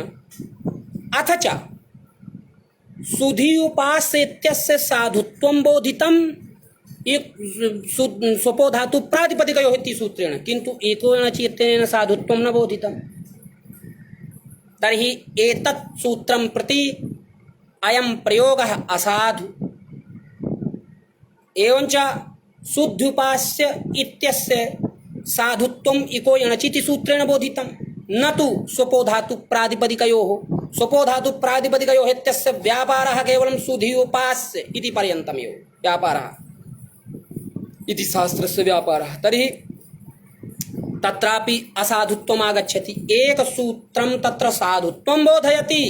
अथ च सुधी उपास्य इत्यस्य साधुत्वं बोधितम् सुपोधातु प्रातिपदिकयोः इति सूत्रेण, किन्तु एकेन चित्तेन साधुत्वं न बोधितम्। तर्हि एतत् सूत्रं प्रति अयं प्रयोगः असाधु। एवञ्च शुद्ध्युपास्य इत्यस्य साधुत्वम् इको यणचिति सूत्रेण बोधितं, न तु स्वपोधातु प्रातिपदिकयोः। स्वपोधातु प्रातिपदिकयोः इत्यस्य व्यापारः केवलं सुधी उपास्य इति पर्यन्तमेव व्यापारः इति शास्त्रस्य व्यापारः। तर्हि तत्रापि असाधुत्वम् आगच्छति। एकसूत्रं तत्र साधुत्वं बोधयति,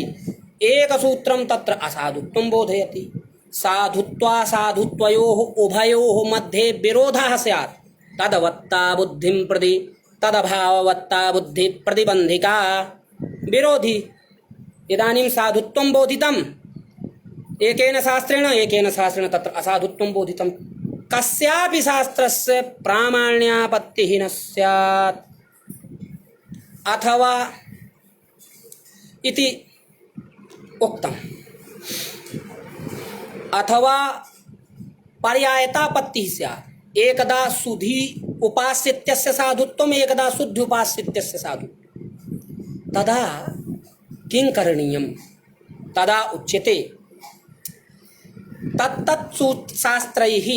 एकसूत्रं तत्र असाधुत्वं बोधयति। साधुत्वासाधुत्वयोः उभयोः मध्ये विरोधः स्यात्। तदवत्ता बुद्धिं प्रति तदभाववत्ता बुद्धि प्रतिबन्धिका विरोधी। इदानीं साधुत्वं बोधितम् एकेन शास्त्रेण तत्र असाधुत्वं बोधितं। कस्यापि शास्त्रस्य प्रामाण्यापत्तिः न स्यात्। अथवा इति उक्तम्। अथवा पर्यायतापत्तिः स्यात्। एकदा सुधी उपास्यस्य साधुत्वम् एकदा शुद्ध्युपास्यस्य साधुत्वम्। तदा किं करणीयम्? तदा उच्यते तत्तत् शास्त्रैः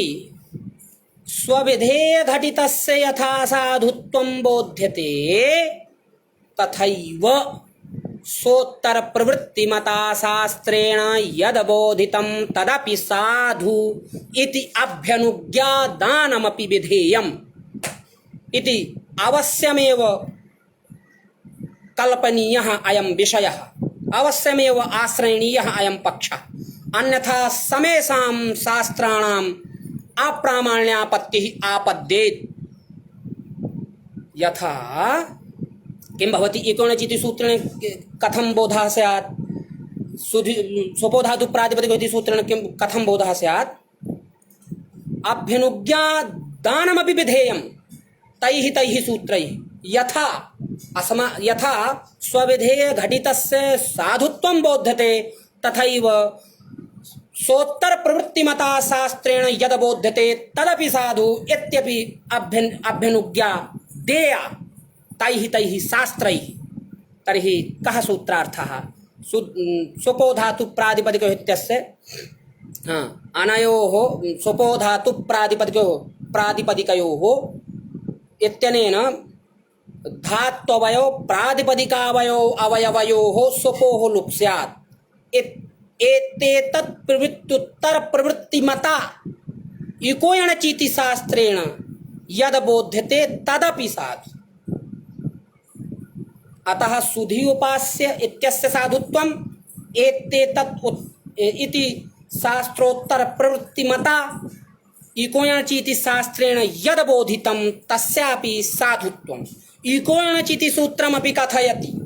स्वविधेय घटितस्य यथा साधुत्वं बोध्यते तथैव सोत्तर प्रवृत्तिमता शास्त्रेण यदबोधितं तदपि साधु इति अभ्यनुज्ञादानमपि विधेयम् इति अवश्यमेव कल्पनीयः अयं विषयः, अवश्यमेव आश्रयणीयः अयं पक्षः। अन्यथा समेषां शास्त्राणाम् अप्रामाण्यापत्तिः आपद्येत्। यथा किं भवति? एकोनचिति सूत्रेण कथं बोधः स्यात्? स्वपोधातु प्रातिपदिक इति सूत्रेण किं कथं बोधः स्यात्? अभ्यनुज्ञादानमपि विधेयं तैः सूत्रैः। यथा स्वविधेय घटितस्य साधुत्वं बोध्यते तथैव सोत्तर प्रवृत्तिमता शास्त्रेण यद बोध्यते तदपि साधु इत्यपि अभ्यनुज्ञा देया तैः शास्त्रैः। तर्हि कः सूत्रार्थः? स्वपोधातु प्रातिपदिकयोः इत्यस्य अनयोः स्वपोधातु प्रातिपदिकयोः इत्यनेन धात्ववयो प्रातिपदिकावयो अवयवयोः स्वपोः लुप् स्यात्। एतेतत् प्रवृत्त्युत्तर प्रवृत्तिमता इको यणचीति शास्त्रेण यद बोध्यते तदपि साधु। अतः सुधी उपास्य इत्यस्य साधुत्वम् एतेतत् इति शास्त्रोत्तर प्रवृत्तिमता इको यणचीति शास्त्रेण यद बोधितं तस्यापि साधुत्वम्। इको यणचीति सूत्रमपि कथयति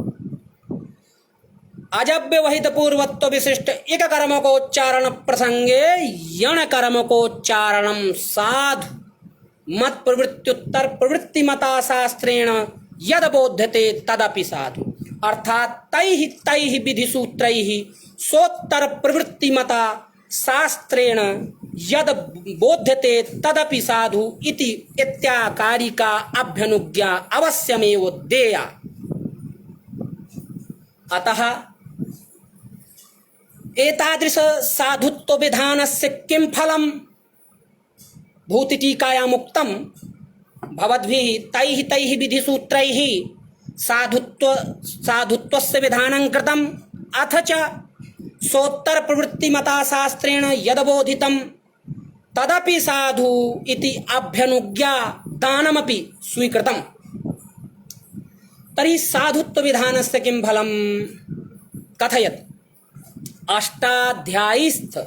अजव्यवहित पूर्वत्व विशिष्ट एक कर्मकोच्चारण प्रसंगे यण कर्मकोच्चारणं साधु मत प्रवृत्त्युत्तर प्रवृत्तिमता शास्त्रेण यद बोध्यते तदपि साधु। अर्थात तैः विधि सूत्रैः सोत्तर प्रवृत्तिमता शास्त्रेण यद बोध्यते तदपि साधु इति इत्याकारिका अभ्यनुज्ञा अवश्यमेव देया। अतः एतादृश साधुत्व विधानस्य किं फलम्? भूतिटीकायाम् उक्तं भवद्भिः तैः विधि सूत्रैः साधुत्वस्य विधानं कृतम्, अथ च सोत्तर प्रवृत्तिमता शास्त्रेण यदबोधितं तदपि साधु इति अभ्यनुज्ञा दानमपि स्वीकृतम्। तर्हि साधुत्व विधानस्य किं फलं कथयति? अष्टाध्यायीस्थ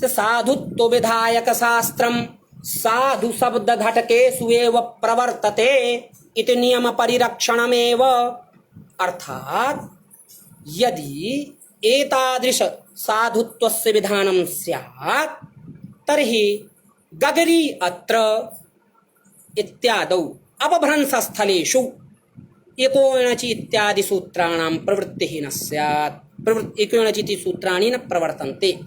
साधुत्व विधायक शास्त्रं साधु शब्द घटकेषु एव प्रवर्तते इति नियम परिरक्षणमेव। अर्थात यदि एतादृश साधुत्वस्य विधानं स्यात् तर्हि गगरी अत्र इत्यादौ अपभ्रंशस्थलेषु एकोणचि इत्यादि सूत्राणां प्रवृत्तिः न स्यात्। एकोणचिति सूत्राणि न प्रवर्तन्ते।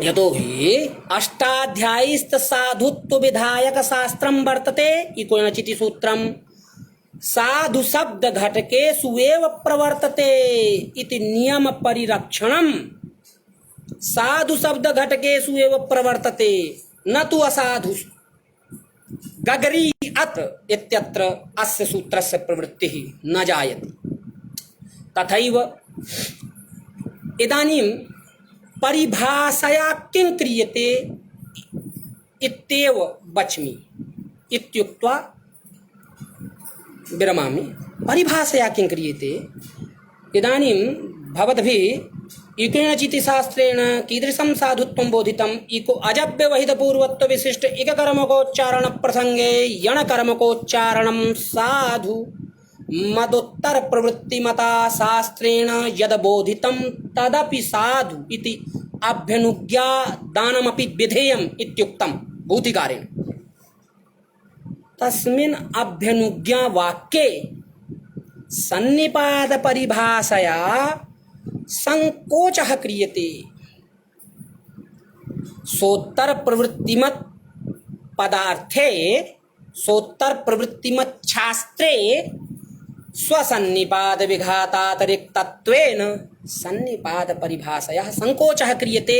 यतोहि अष्टाध्यायीस्थ साधुत्व विधायक शास्त्रं वर्तते एकोणचिति सूत्रं साधु शब्द घटकेषु एव प्रवर्तते इति नियम परिरक्षणम्। साधु शब्द घटकेषु एव प्रवर्तते न तु असाधुषु। गगरी अत्र इत्यत्र अस्य सूत्रस्य प्रवृत्तिः न जायते। तथैव इदानीं परिभाषया किं क्रियते इत्येव वच्मि इत्युक्त्वा विरमामि। परिभाषया किं क्रियते? इदानीं भवद्भिः इकेणचिति शास्त्रेण कीदृशं साधुत्वं बोधितम्? इको अजव्यवहित पूर्वत्व विशिष्ट इक कर्मकोच्चारण प्रसंगे यण कर्मकोच्चारणं साधु मदोत्तर प्रवृत्तिमता शास्त्रेण यद बोधितं तदपि साधु इति अभ्यनुज्ञा दानमपि विधेयम् इत्युक्तं भूतिकारेण। तस्मिन् अभ्यनुज्ञा वाक्ये सन्निपात परिभाषया संकोचः क्रियते। सोत्तर प्रवृत्तिमत् पदार्थे सोत्तर प्रवृत्तिमत् शास्त्रे स्वसन्निपात विघातातिरिक्तत्वेन सन्निपात परिभाषया संकोचः क्रियते।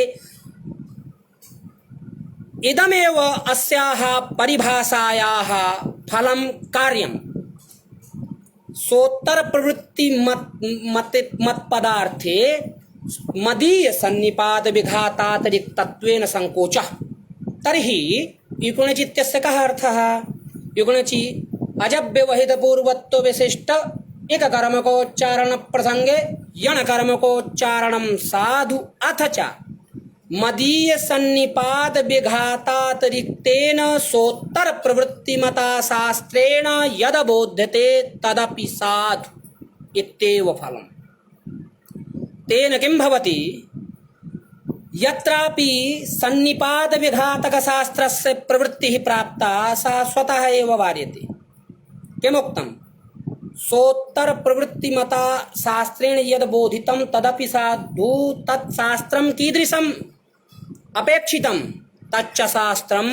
इदमेव अस्याः परिभाषायाः फलं कार्यम्। सोत्तर प्रवृत्ति मत पदार्थे मदीय सन्निपात विघातातिरिक्तत्वेन संकोचः। तर्हि युगुणचित्यस्य कः अर्थः? युगुणचि अजव्यवहित पूर्वत्व विशिष्ट एक कर्मकोच्चारण प्रसंगे यण कर्मकोच्चारणं साधु अथ च मदीय सन्निपात विघातातिरिक्तेन सोत्तर प्रवृत्तिमता शास्त्रेण यद बोध्यते तदपि साधु इत्येव फलम्। तेन किं भवति? यत्रापि सन्निपात विघातक शास्त्रस्य प्रवृत्तिः प्राप्ता सा स्वतः एव वार्यते। किमुक्तम्? सोत्तर प्रवृत्तिमता शास्त्रेण यद बोधितं तदपि साधु। तत्शास्त्रं कीदृशम् अपेक्षितं? तच्च शास्त्रं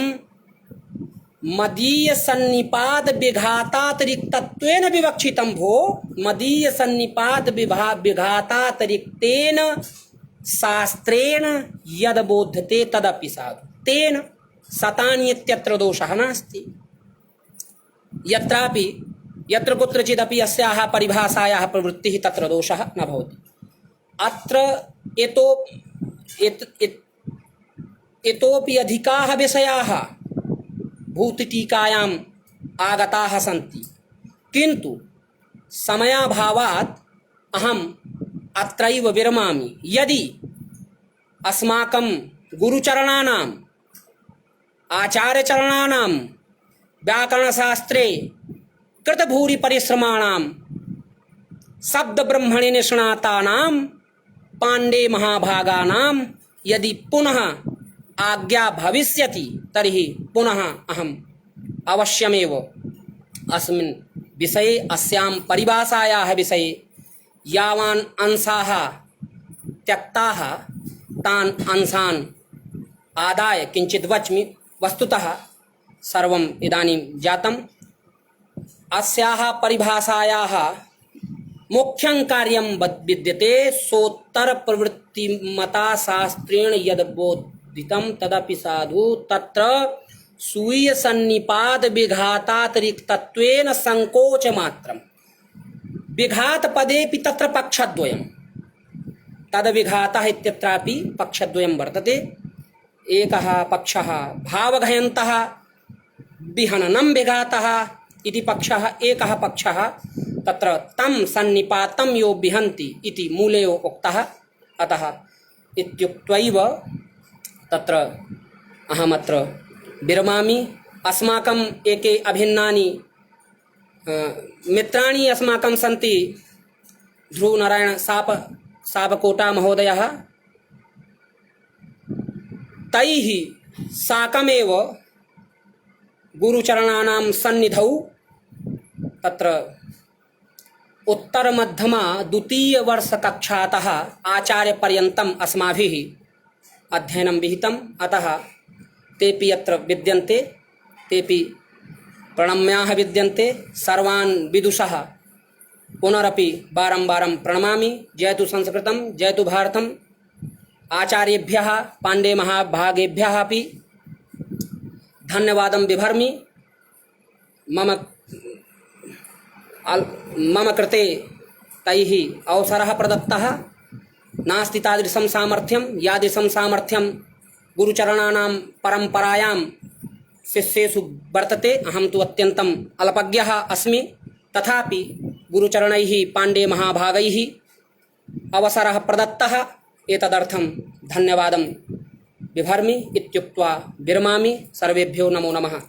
मदीय सन्निपात विघातातिरिक्तत्वेन विवक्षितं। भो मदीय सन्निपात विघातातिरिक्तेन शास्त्रेण यद बोध्यते तदपि साधु। तेन सतानि इत्यत्र दोषः नास्ति। यत्रापि यत्र कुत्रचिदपि अस्याः परिभाषायाः प्रवृत्तिः तत्र दोषः न भवति। अत्र एतो इतोपि अधिकाः विषयाः भूतटीकायाम् आगताः सन्ति, किन्तु समयाभावात् अहम् अत्रैव विरमामि। यदि अस्माकं गुरुचरणानाम् आचार्यचरणानां व्याकरणशास्त्रे कृतभूरि परिश्रमाणां शब्दब्रह्मणि निष्णातानां पाण्डे महाभागानां यदि पुनः आज्ञा भविष्यति तर्हि पुनः अहम् अवश्यमेव अस्मिन् विषये अस्यां परिभाषायाः विषये यावान् अंशाः त्यक्ताः तान् अंशान् आदाय किञ्चित् वच्मि। वस्तुतः सर्वम् इदानीं जातम्। अस्याः परिभाषायाः मुख्यं कार्यं विद्यते सोत्तरप्रवृत्तिमता शास्त्रेण यद्बोधितं तदपि साधु तत्र स्वीयसन्निपात विघातातिरिक्तत्वेन संकोचमात्रम्। विघातपदेऽपि तत्र पक्षद्वयं, तद्विघातः इत्यत्रापि पक्षद्वयं वर्तते। एकः पक्षः भावघयन्तः विहननं विघातः इति पक्षः, एकः पक्षः तत्र तं सन्निपातं यो विहन्ति इति मूले उक्तः। अतः इत्युक्त्वैव तत्र अहमत्र विरमामि। अस्माकम् एके अभिन्नानि मित्राणि अस्माकं सन्ति। ध्रुवनारायण सापकोटा महोदयः, तैः साकमेव गुरुचरणानां सन्निधौ तत्र उत्तरमध्यमा द्वितीयवर्षकक्षातः आचार्यपर्यन्तम् अस्माभिः अध्ययनं विहितम्। अतः तेपि अत्र विद्यन्ते, तेपि प्रणम्याः विद्यन्ते। सर्वान् विदुषः पुनरपि बारं प्रणमामि। जयतु संस्कृतं, जयतु भारतम्। आचार्येभ्यः पाण्डे महाभागेभ्यः अपि धन्यवादं बिभर्मि। मम कृते तैः अवसरः प्रदत्तः नास्ति तादृशं सामर्थ्यं। यादृशं सामर्थ्यं गुरुचरणानां परम्परायां शिष्येषु वर्तते। अहं तु अत्यन्तम् अल्पज्ञः अस्मि, तथापि गुरुचरणैः पाण्डे महाभागैः अवसरः प्रदत्तः। एतदर्थं धन्यवादं बिभर्मि इत्युक्त्वा विरमामि। सर्वेभ्यो नमो नमः।